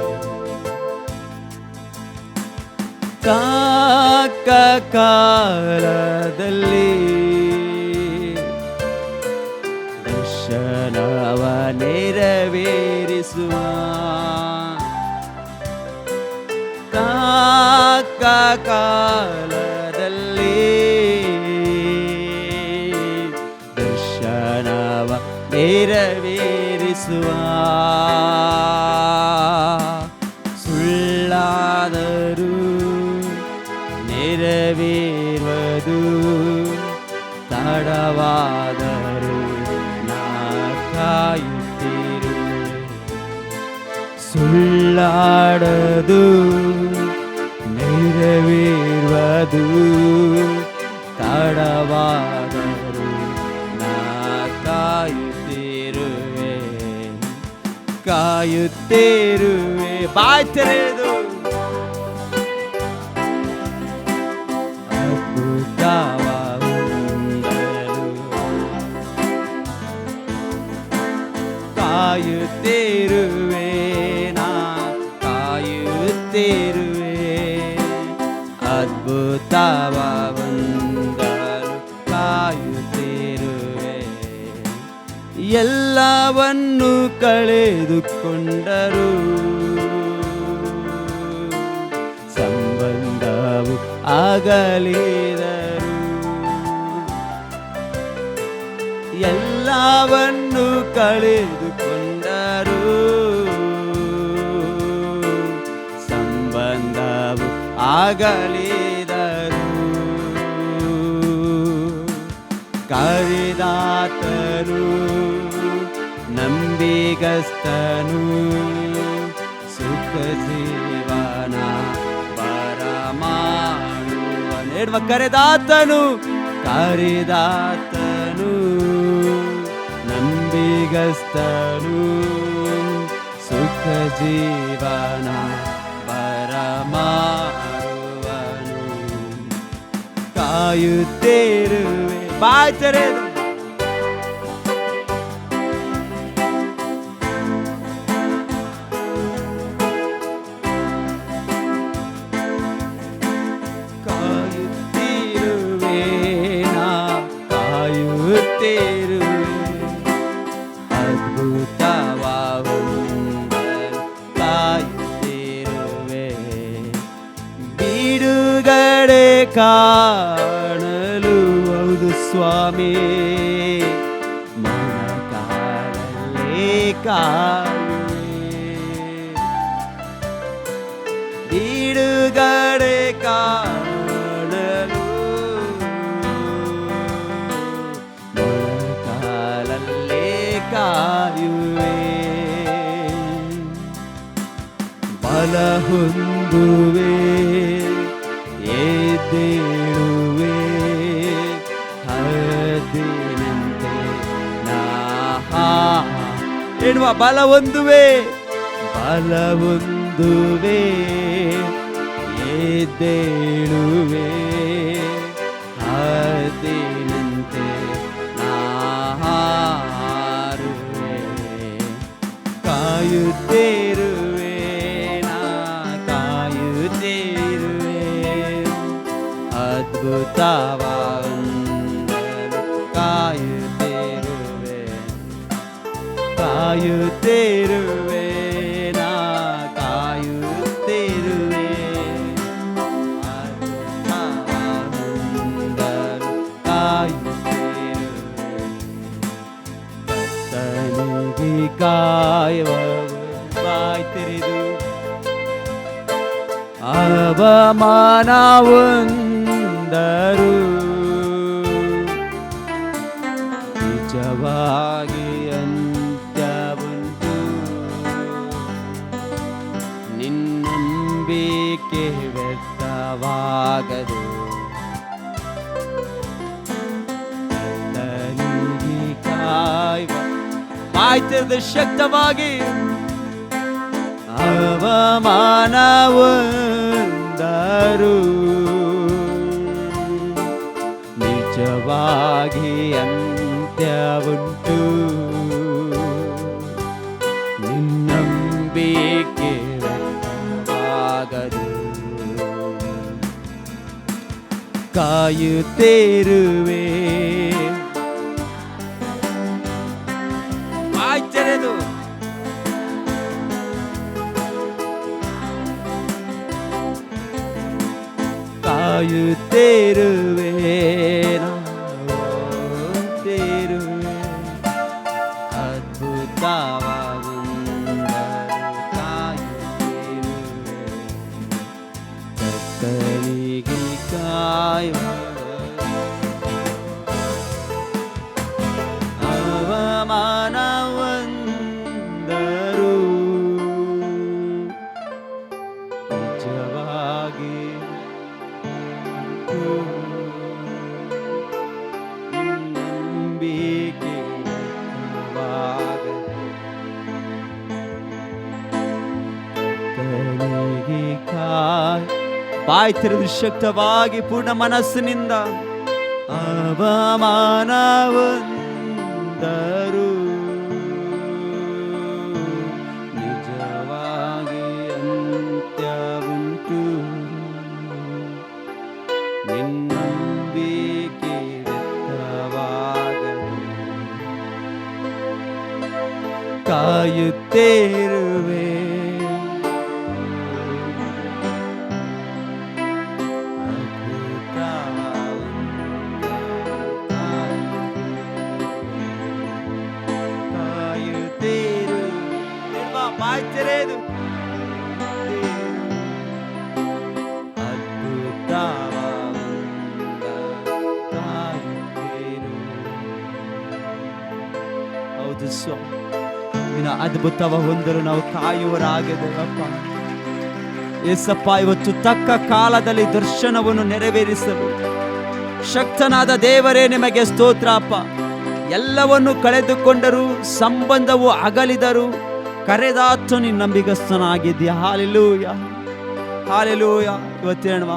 ಕಾಲದಲ್ಲಿ ದರ್ಶನವ ನೆರವೇರಿಸುವ, ಕಾಲದಲ್ಲಿ ದರ್ಶನವ ನೆರವೇರಿಸುವ, ಸುಳ್ಳಾದರೂ ನೆರವೇರುವುದು, ತಡವಾದರೂ ನಾ ಕಾಯುತ್ತಿರುವೆ, ಸುಳ್ಳಾಡದು ನೆರವೇರುವುದು, ತಡವಾದರೂ ನಾ ಕಾಯುತ್ತಿರುವೆ, ಕಾಯುತ್ತಿರುವೆ. ಬಾಯ್ ತೆರೆದು ಕಾಯುತ್ತಿರುವೆ ನಾ ಕಾಯುತ್ತಿರುವೆ, ಅದ್ಭುತವೊಂದನ್ನು ಕಾಯುತ್ತಿರುವೆ. ಎಲ್ಲವನ್ನು ಕಳೆದುಕೊಂಡರು, ಸಂಬಂಧವು ಆಗಲಿದರು. ಎಲ್ಲವನ್ನು ಕಳೆದುಕೊಂಡರು, ಸಂಬಂಧವು ಆಗಲಿದರು. ಕರೆದಾತನು ನಂಬಿಗಸ್ತನು, ಸುಖ ಜೀವನ ಬರಮಾಡುವನು. ಹೇಳುವ ಕರೆದಾತನು, ಕರೆದಾತನು ನಂಬಿಗಸ್ತನು, ಸುಖ ಜೀವನ ಬರಮಾಡುವನು. ಕಾಯುತ್ತಿರುವೆ, ಬಾಯ್ ತೆರೆದು ಬಿಡುಗಡೆ ಕಾಣಲು. ಹೌದು ಸ್ವಾಮಿ, ಮೊಣಕಾಲಲ್ಲೇ ಕಾಯುವೆ. ಬಿಡುಗಡೆ ಕಾಣಲು ಮೊಣಕಾಲಲ್ಲೇ ಕಾಯುವೆ. ಬಲ ಹೊಂದುವೆ, ಎದ್ದೇಳುವೆ, ಹದ್ದಿನಂತೆ ನಾ ಎನ್ನುವ ಬಲ ಹೊಂದುವೆ, ಬಲ ಹೊಂದುವೆ, ಎದ್ದೇಳುವೆ, ಹದ್ದಿನಂತೆ ನಾ ಹಾರುವೆ. ಕಾಯುತ್ತಿರುವೆ, ಅದ್ಭುತವಾಗಲು ಕಾಯುತ್ತಿರುವೆ, ಕಾಯುತ್ತಿರುವೆ, ನಾ ಕಾಯುತ್ತಿರುವೆ. ಅದ್ಭುತವಾಗಲು ಕಾಯುತ್ತಿರುವೆ. ಕರ್ತನಿಗೆ ಕಾಯುವವರು ಬಾಯ್ ತೆರೆದು ಅವಮಾನವಂದರು, ನಿಜವಾಗಿ ಅಂತ್ಯವುಂಟು. ನಿನ್ನಂಬಿಕೆ ವ್ಯರ್ಥವಾಗದು. ಕರ್ತನಿಗೆ ಕಾಯುವ ಬಾಯ್ ತೆರೆದು ಶಕ್ತವಾಗಿ ಅವಮಾನವಂದರು, ನಿಜವಾಗಿ ಅಂತ್ಯವುಂಟು. ನಿನ್ನಂಬಿಕೆ ವ್ಯರ್ಥವಾಗದು. ಕಾಯುತ್ತಿರುವೆ, ಬಾಯ್ ತೆರೆದು ಕಾಯುತ್ತಿರುವೆ, ಕಾಯುತ್ತಿರುವೆ. ಅದ್ಭುತವಾಗುಂದರು ಕಾಯುತ್ತಿರುವೆ. ಕರ್ತನಿಗೆ ಕಾಯುವವರು ಅವಮಾನವಂದರು, ನಿಜವಾಗಿ ನಿನ್ನಂಬಿಕೆ ಕರ್ತನಿಗೆ ಕಾಯ್. ಬಾಯ್ ತೆರೆದು ಶಕ್ತವಾಗಿ ಪೂರ್ಣ ಮನಸ್ಸಿನಿಂದ ಅವಮಾನವಂದರು, ನಿಜವಾಗಿ ಅಂತ್ಯವುಂಟು. ನಿನ್ನಂಬಿಕೆ ವ್ಯರ್ಥವಾಗದು. ಕಾಯುತ್ತೇರುವೆ. ಬಾಯ್ ತೆರೆದು ಹೌದು ಸ್ವಾಮಿ, ನಿನ್ನ ಅದ್ಭುತವ ಹೊಂದಲು ನಾವು ಕಾಯುವರಾಗಿದ್ದೇವಪ್ಪ. ಏಸಪ್ಪ, ಇವತ್ತು ತಕ್ಕ ಕಾಲದಲ್ಲಿ ದರ್ಶನವನ್ನು ನೆರವೇರಿಸಲು ಶಕ್ತನಾದ ದೇವರೇ ನಿಮಗೆ ಸ್ತೋತ್ರ ಅಪ್ಪ. ಎಲ್ಲವನ್ನು ಕಳೆದುಕೊಂಡರೂ, ಸಂಬಂಧವು ಅಗಲಿದರು, ಕರೆದಾತು ನೀನು ನಂಬಿಗಸ್ತನಾಗಿದ್ದೀಯ. Hallelujah, hallelujah. ಇವತ್ತು ಹೇಳುವ,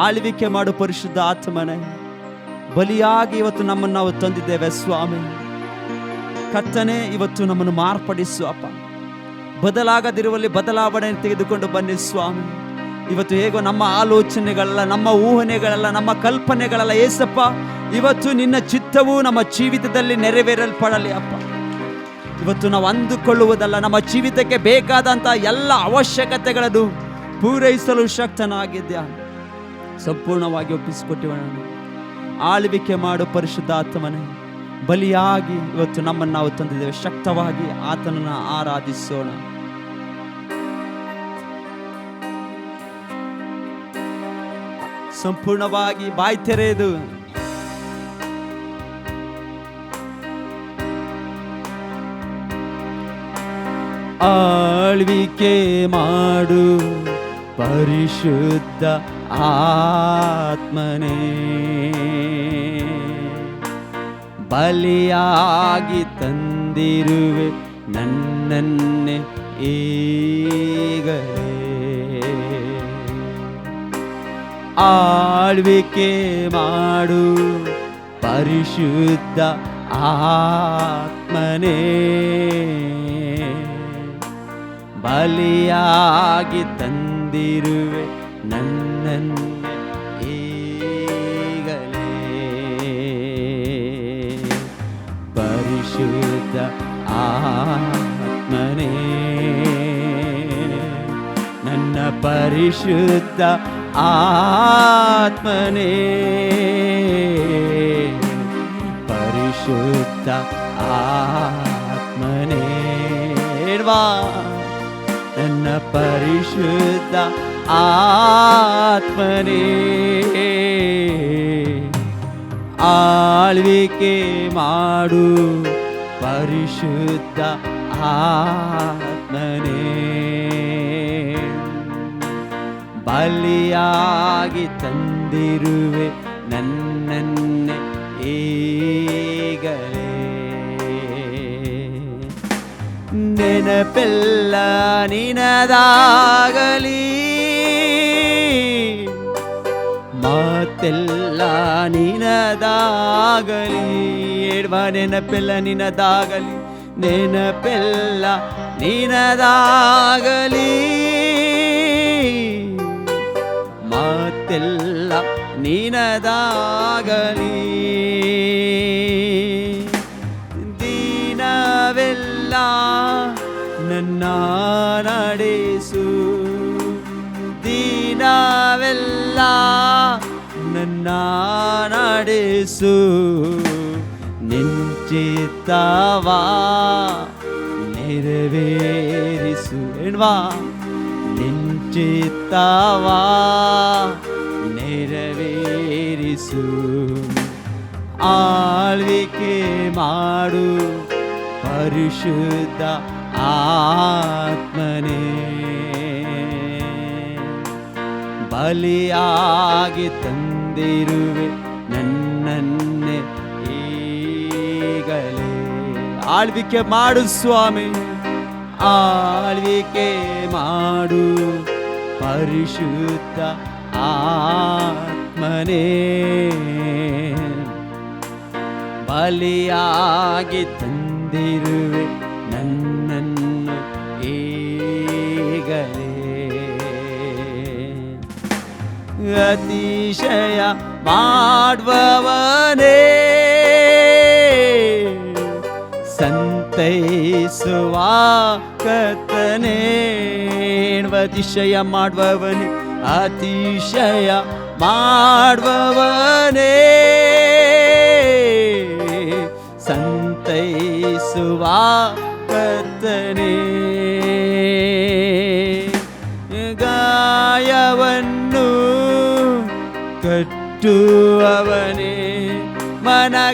ಆಳ್ವಿಕೆ ಮಾಡು ಪರಿಶುದ್ಧ ಆತ್ಮನೇ, ಬಲಿಯಾಗಿ ಇವತ್ತು ನಮ್ಮನ್ನು ನಾವು ತಂದಿದ್ದೇವೆ ಸ್ವಾಮಿ. ಕರ್ತನೇ, ಇವತ್ತು ನಮ್ಮನ್ನು ಮಾರ್ಪಡಿಸು ಅಪ್ಪ. ಬದಲಾಗದಿರುವಲ್ಲಿ ಬದಲಾವಣೆ ತೆಗೆದುಕೊಂಡು ಬನ್ನಿ ಸ್ವಾಮಿ. ಇವತ್ತು ಹೇಗೋ ನಮ್ಮ ಆಲೋಚನೆಗಳಲ್ಲ, ನಮ್ಮ ಊಹನೆಗಳಲ್ಲ, ನಮ್ಮ ಕಲ್ಪನೆಗಳಲ್ಲ ಏಸಪ್ಪ, ಇವತ್ತು ನಿನ್ನ ಚಿತ್ತವು ನಮ್ಮ ಜೀವಿತದಲ್ಲಿ ನೆರವೇರಲ್ಪಡಲಿ ಅಪ್ಪ. ಇವತ್ತು ನಾವು ಅಂದುಕೊಳ್ಳುವುದಲ್ಲ, ನಮ್ಮ ಜೀವಿತಕ್ಕೆ ಬೇಕಾದಂಥ ಎಲ್ಲ ಅವಶ್ಯಕತೆಗಳನ್ನು ಪೂರೈಸಲು ಶಕ್ತನಾಗಿದ್ಯಾ. ಸಂಪೂರ್ಣವಾಗಿ ಒಪ್ಪಿಸಿಕೊಟ್ಟಿವ. ಆಳ್ವಿಕೆ ಮಾಡು ಪರಿಶುದ್ಧಾತ್ಮನೇ, ಬಲಿಯಾಗಿ ಇವತ್ತು ನಮ್ಮನ್ನು ನಾವು ತಂದಿದ್ದೇವೆ. ಶಕ್ತವಾಗಿ ಆತನನ್ನು ಆರಾಧಿಸೋಣ. ಸಂಪೂರ್ಣವಾಗಿ ಬಾಯಿ ತೆರೆದು ಆಳ್ವಿಕೆ ಮಾಡು ಪರಿಶುದ್ಧ ಆತ್ಮನೇ, ಬಲಿಯಾಗಿ ತಂದಿರುವೆ ನನ್ನನ್ನೇ ಈಗಲೇ. ಆಳ್ವಿಕೆ ಮಾಡು ಪರಿಶುದ್ಧ ಆತ್ಮನೇ, ಬಲಿಯಾಗಿ ತಂದಿರುವೆ ನನ್ನನ್ನೇ ಈಗಲೇ. ಪರಿಶುದ್ಧ ಆತ್ಮನೇ, ನನ್ನ ಪರಿಶುದ್ಧ ಆತ್ಮನೇ, ಪರಿಶುದ್ಧ ಆತ್ಮನೇ, ನನ್ನ ಪರಿಶುದ್ಧ ಆತ್ಮನೇ, ಆಳ್ವಿಕೆ ಮಾಡು ಪರಿಶುದ್ಧ ಆತ್ಮನೇ, ಬಲಿಯಾಗಿ ತಂದಿರುವೆ ನನ್ನನ್ನೇ ಈಗಲೇ. ನೆನಪೆಲ್ಲ ನಿನದಾಗಲಿ, ಮಾತೆಲ್ಲ ನಿನದಾಗಲಿ. ಎಡ್ವ ನೆನಪೆಲ್ಲ ನಿನದಾಗಲಿ, ನೆನಪೆಲ್ಲ ನಿನದಾಗಲಿ, ಮಾತೆಲ್ಲ ನಿನದಾಗಲಿ. ದಿನವೆಲ್ಲ ನನ್ನ ನಡೆಸು, ದಿನವೆಲ್ಲ ನನ್ನ ನಡೆಸು, ನಿಂಚಿತವಾ ನೆರವೇರಿಸು. ಎಣ್ವಾ ನಿಂಚಿತವಾ ನೆರವೇರಿಸು. ಆಳ್ವಿಕೆ ಮಾಡು ಪರಿಶುದ್ಧ ಆತ್ಮನೇ, ಬಲಿಯಾಗಿ ತಂದಿರುವೆ ನನ್ನನ್ನೇ ಈಗಲೇ. ಆಳ್ವಿಕೆ ಮಾಡು ಸ್ವಾಮಿ, ಆಳ್ವಿಕೆ ಮಾಡು ಪರಿಶುದ್ಧ ಆತ್ಮನೇ, ಬಲಿಯಾಗಿ ತಂದಿರುವೆ ನನ್ನನ್ನು ಈಗಲೇ. ಅತಿಶಯ ಮಾಡುವವನೇ, ಸಂತೈಸುವವನೇ, ಕರ್ತನೇ, ಅತಿಶಯ ಮಾಡುವವನೇ, ಅತಿಶಯ ಮಾಡುವವನೇ, ಸಂತೈಸುವ ಕರ್ತನೇ, ಗಾಯವನ್ನು ಕಟ್ಟುವವನೇ, ಮನಗಾಯವನ್ನು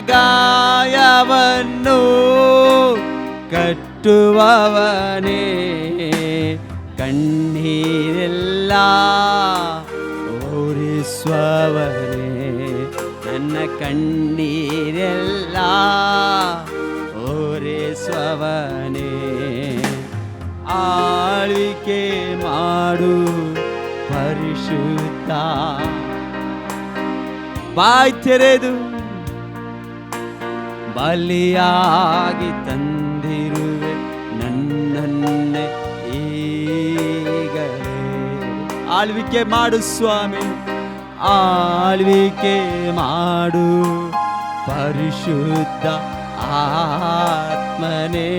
ಕಟ್ಟುವವನೇ, ಕಣ್ಣೀರೆಲ್ಲ ಓರಿಸುವವನೇ, ನನ್ನ ಕಣ್ಣೀರೆಲ್ಲ ಓರಿಸುವವನೇ, ಆಳ್ವಿಕೆ ಮಾಡು ಪರಿಶುದ್ಧ. ಬಾಯ್ ತೆರೆದು ಬಲಿಯಾಗಿ ತಂದಿರುವೆ ನನ್ನನ್ನೇ ಈಗಲೇ. ಆಳ್ವಿಕೆ ಮಾಡು ಸ್ವಾಮಿ, ಆಳ್ವಿಕೆ ಮಾಡು ಪರಿಶುದ್ಧ ಆತ್ಮನೇ,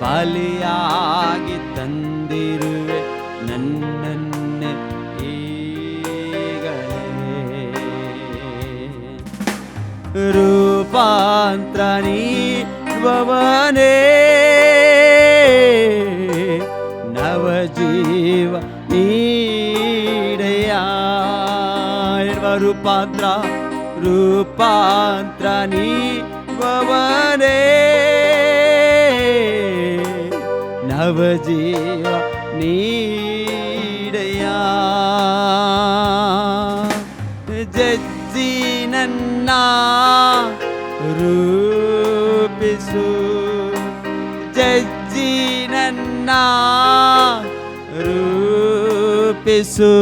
ಬಲಿಯಾಗಿ ತಂದಿರುವೆ ನನ್ನನ್ನೇ ಈಗಲೇ. ರೂಪಾಂತರ ನೀಡುವವನೇ, ನವಜೀವ ನೀಡೆಯ. ರೂಪಾಂತರ ನೀಡುವವನೇ, ನವಜೀವ ನೀಡೆಯ. ಜಜ್ಜಿ ನನ್ನ ರೂಪಿಸು, ಜಜ್ಜಿ ನನ್ನ ರೂಪಿಸು,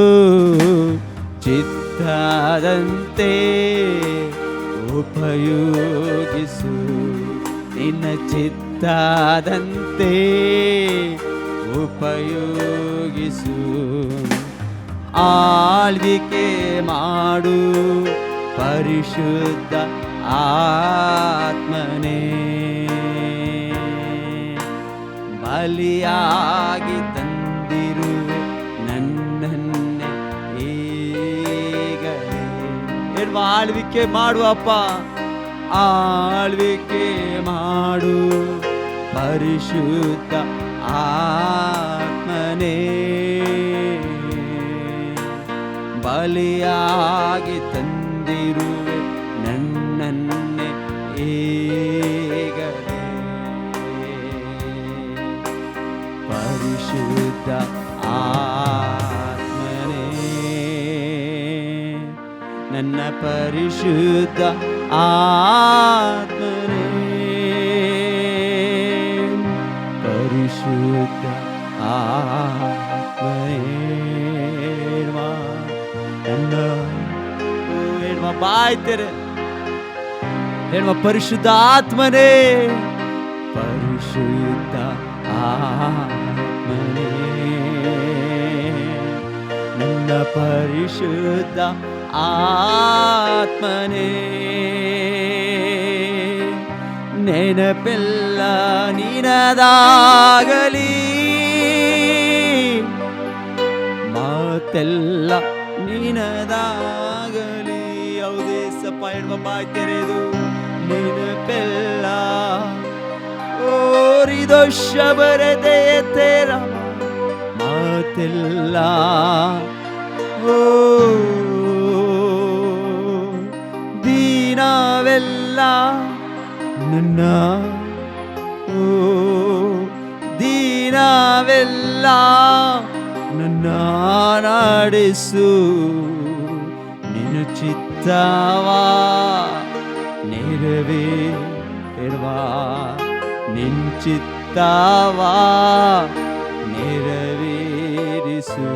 ಚಿತ್ತದಂತೆ ಉಪಯೋಗಿಸು, ನಿನ್ನ ಚಿತ್ತದಂತೆ ಉಪಯೋಗಿಸು. ಆಳ್ವಿಕೆ ಮಾಡು ಪರಿಶುದ್ಧ ಆತ್ಮನೇ, ಬಲಿಯಾಗಿ ತಂದಿರುವೆ ನನ್ನನ್ನೇ ಈಗಲೇ. ಆಳ್ವಿಕೆ ಮಾಡುವಪ್ಪ, ಆಳ್ವಿಕೆ ಮಾಡು ಪರಿಶುದ್ಧ ಆತ್ಮನೇ, ಬಲಿಯಾಗಿ ತಂದಿರುವೆ ನನ್ನನ್ನೇ ಈಗಲೇ. ಪರಿಶುದ್ಧ ಆತ್ಮನೇ, ನನ್ನ ಪರಿಶುದ್ಧ ಆತ್ಮನೇ, ಪರಿಶುದ್ಧ ಆತ್ಮನೇ, ನನ್ನ ಹೇಳುವ ಬಾಯ್ ತೆರೆ, ಹೇಳುವ ಪರಿಶುದ್ಧ ಆತ್ಮನೇ, ಪರಿಶುದ್ಧ ಆತ್ಮನೇ, ನನ್ನ ಪರಿಶುದ್ಧ ಆತ್ಮನೇ, ನೆನಪೆಲ್ಲ ನಿನದಾಗಲಿ, ಮಾತೆಲ್ಲ ನಿನದಾಗಲಿ. ಯಾವುದೇ ಸಪ ಹೇಳುವ ಬಾಯ್ ತೆರೆದು, ನೆನಪೆಲ್ಲ ಓರಿದೋಷ ಬರದೆ ತೇರ ಮಾತೆಲ್ಲ, ಓ ದೀನವೆಲ್ಲ ನನ್ನ, ಓ ದೀನವೆಲ್ಲ ನನ್ನ ನಡೆಸು, ನಿನ್ನ ಚಿತ್ತವಾ ನೆರವೇರುವ, ನಿನ್ನ ಚಿತ್ತವಾ ನೆರವೇರಿಸು.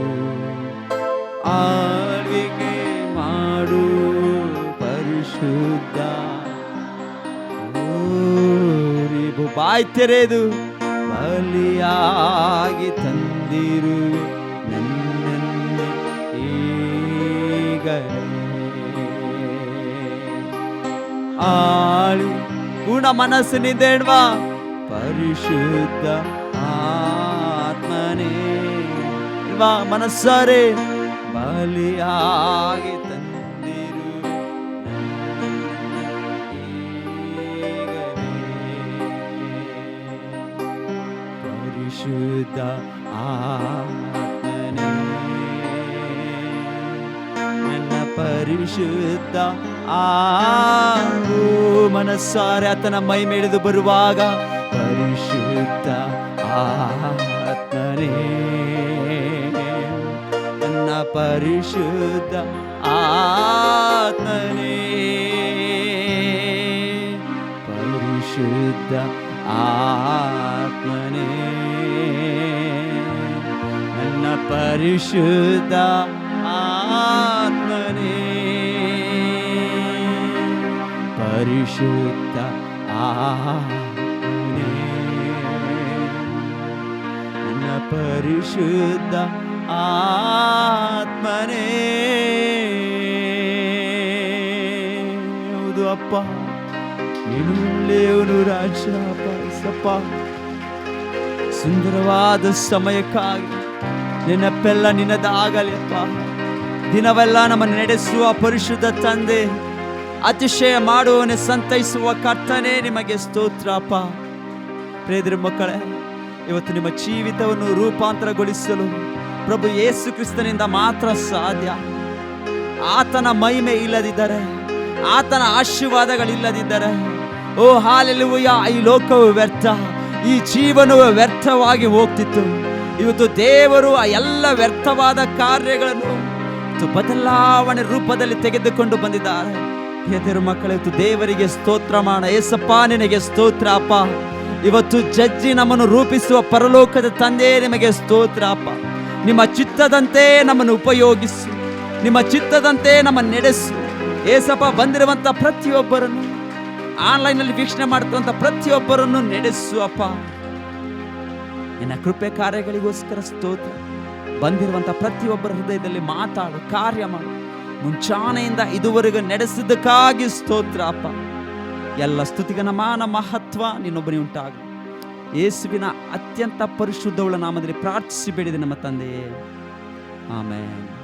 ಆಳ್ವಿಕೆ ಮಾಡು ಪರಿಶುದ್ಧ. ಬಾಯ್ ತೆರೆದು ಬಲಿಯಾಗಿ ತಂದಿರುವೆ ನನ್ನನ್ನೇ ಈಗಲೇ. ಆಳು ಗುಣ ಮನಸ್ಸಿನಿಂದ ಹೇಳುವ ಪರಿಶುದ್ಧ ಆತ್ಮನೇ ಇಲ್ವಾ ಮನಸ್ಸಾರೆ ಬಲಿಯಾಗಿ ತಂದಿರು ಪರಿಶುದ್ಧ ಆತ್ಮನೇ ನನ್ನ ಪರಿಶುದ್ಧ ಮನಸ್ಸಾರೆ ಆತನ ಮೈ ಮೇಳಿದು ಬರುವಾಗ ಪರಿಶುದ್ಧ ಆತ್ಮನೇ ನನ್ನ ಪರಿಶುದ್ಧ ಆತ್ಮನೇ ಪರಿಶುದ್ಧ ಆತ್ಮನೇ ನನ್ನ ಪರಿಶುದ್ಧ ಆತ್ಮನೇ ಪರಿಶುದ್ಧ ಆತ್ಮನೇ ನನ್ನ ಪರಿಶುದ್ಧ ಆತ್ಮನೇ ಹೌದು ಅಪ್ಪ ನೀನು ಒಳ್ಳೆಯವನು ರಾಜ ಸಪ್ಪ ಸುಂದರವಾದ ಸಮಯಕ್ಕಾಗಿ ನೆನಪೆಲ್ಲ ನಿನ್ನದಾಗಲಿ ಅಪ್ಪ ದಿನವೆಲ್ಲ ನಮ್ಮನ್ನು ನಡೆಸುವ ಪರಿಶುದ್ಧ ತಂದೆ ಅತಿಶಯ ಮಾಡುವವನೇ ಸಂತೈಸುವ ಕರ್ತನೇ ನಿಮಗೆ ಸ್ತೋತ್ರ ಅಪ್ಪ ಪ್ರಿಯರ ಮಕ್ಕಳೇ ಇವತ್ತು ನಿಮ್ಮ ಜೀವಿತವನ್ನು ರೂಪಾಂತರಗೊಳಿಸಲು ಪ್ರಭು ಯೇಸು ಕ್ರಿಸ್ತನಿಂದ ಮಾತ್ರ ಸಾಧ್ಯ ಆತನ ಮಹಿಮೆ ಇಲ್ಲದಿದ್ದರೆ ಆತನ ಆಶೀರ್ವಾದಗಳಿಲ್ಲದಿದ್ದರೆ ಓ ಹಾಲೆಲೂಯಾ ಈ ಲೋಕವು ವ್ಯರ್ಥ ಈ ಜೀವನವು ವ್ಯರ್ಥವಾಗಿ ಹೋಗ್ತಿತ್ತು ಇವತ್ತು ದೇವರು ಆ ಎಲ್ಲ ವ್ಯರ್ಥವಾದ ಕಾರ್ಯಗಳನ್ನು ಬದಲಾವಣೆ ರೂಪದಲ್ಲಿ ತೆಗೆದುಕೊಂಡು ಬಂದಿದ್ದಾರೆ ದೇವರ ಮಕ್ಕಳು ಇವತ್ತು ದೇವರಿಗೆ ಸ್ತೋತ್ರ ಮಾಡ ಏಸಪ್ಪ ನಿನಗೆ ಸ್ತೋತ್ರ ಅಪ್ಪ ಇವತ್ತು ಜಜ್ಜಿ ನಮ್ಮನ್ನು ರೂಪಿಸುವ ಪರಲೋಕದ ತಂದೆ ನಿಮಗೆ ಸ್ತೋತ್ರ ಅಪ್ಪ ನಿಮ್ಮ ಚಿತ್ತದಂತೆ ನಮ್ಮನ್ನು ಉಪಯೋಗಿಸು ನಿಮ್ಮ ಚಿತ್ತದಂತೆ ನಮ್ಮನ್ನು ನಡೆಸು ಏಸಪ್ಪ ಬಂದಿರುವಂಥ ಪ್ರತಿಯೊಬ್ಬರನ್ನು ಆನ್ಲೈನಲ್ಲಿ ವೀಕ್ಷಣೆ ಮಾಡ್ತಿರುವಂಥ ಪ್ರತಿಯೊಬ್ಬರನ್ನು ನಡೆಸು ಅಪ್ಪ ನಿನ್ನ ಕೃಪೆ ಕಾರ್ಯಗಳಿಗೋಸ್ಕರ ಸ್ತೋತ್ರ ಬಂದಿರುವಂಥ ಪ್ರತಿಯೊಬ್ಬರ ಹೃದಯದಲ್ಲಿ ಮಾತಾಡು ಕಾರ್ಯ ಮಾಡು ಮುಂಚಾನೆಯಿಂದ ಇದುವರೆಗೂ ನಡೆಸಿದ್ದಕ್ಕಾಗಿ ಸ್ತೋತ್ರ ಅಪ್ಪ ಎಲ್ಲ ಸ್ತುತಿಗನ ಮಾನ ಮಹತ್ವ ನಿನ್ನೊಬ್ಬನೇ ಉಂಟಾಗಲಿ ಯೇಸುವಿನ ಅತ್ಯಂತ ಪರಿಶುದ್ಧವುಳ್ಳ ನಾಮದಲ್ಲಿ ಪ್ರಾರ್ಥಿಸಿ ಬೇಡಿದೆ ನಮ್ಮ ತಂದೆಯೇ ಆಮೆನ್.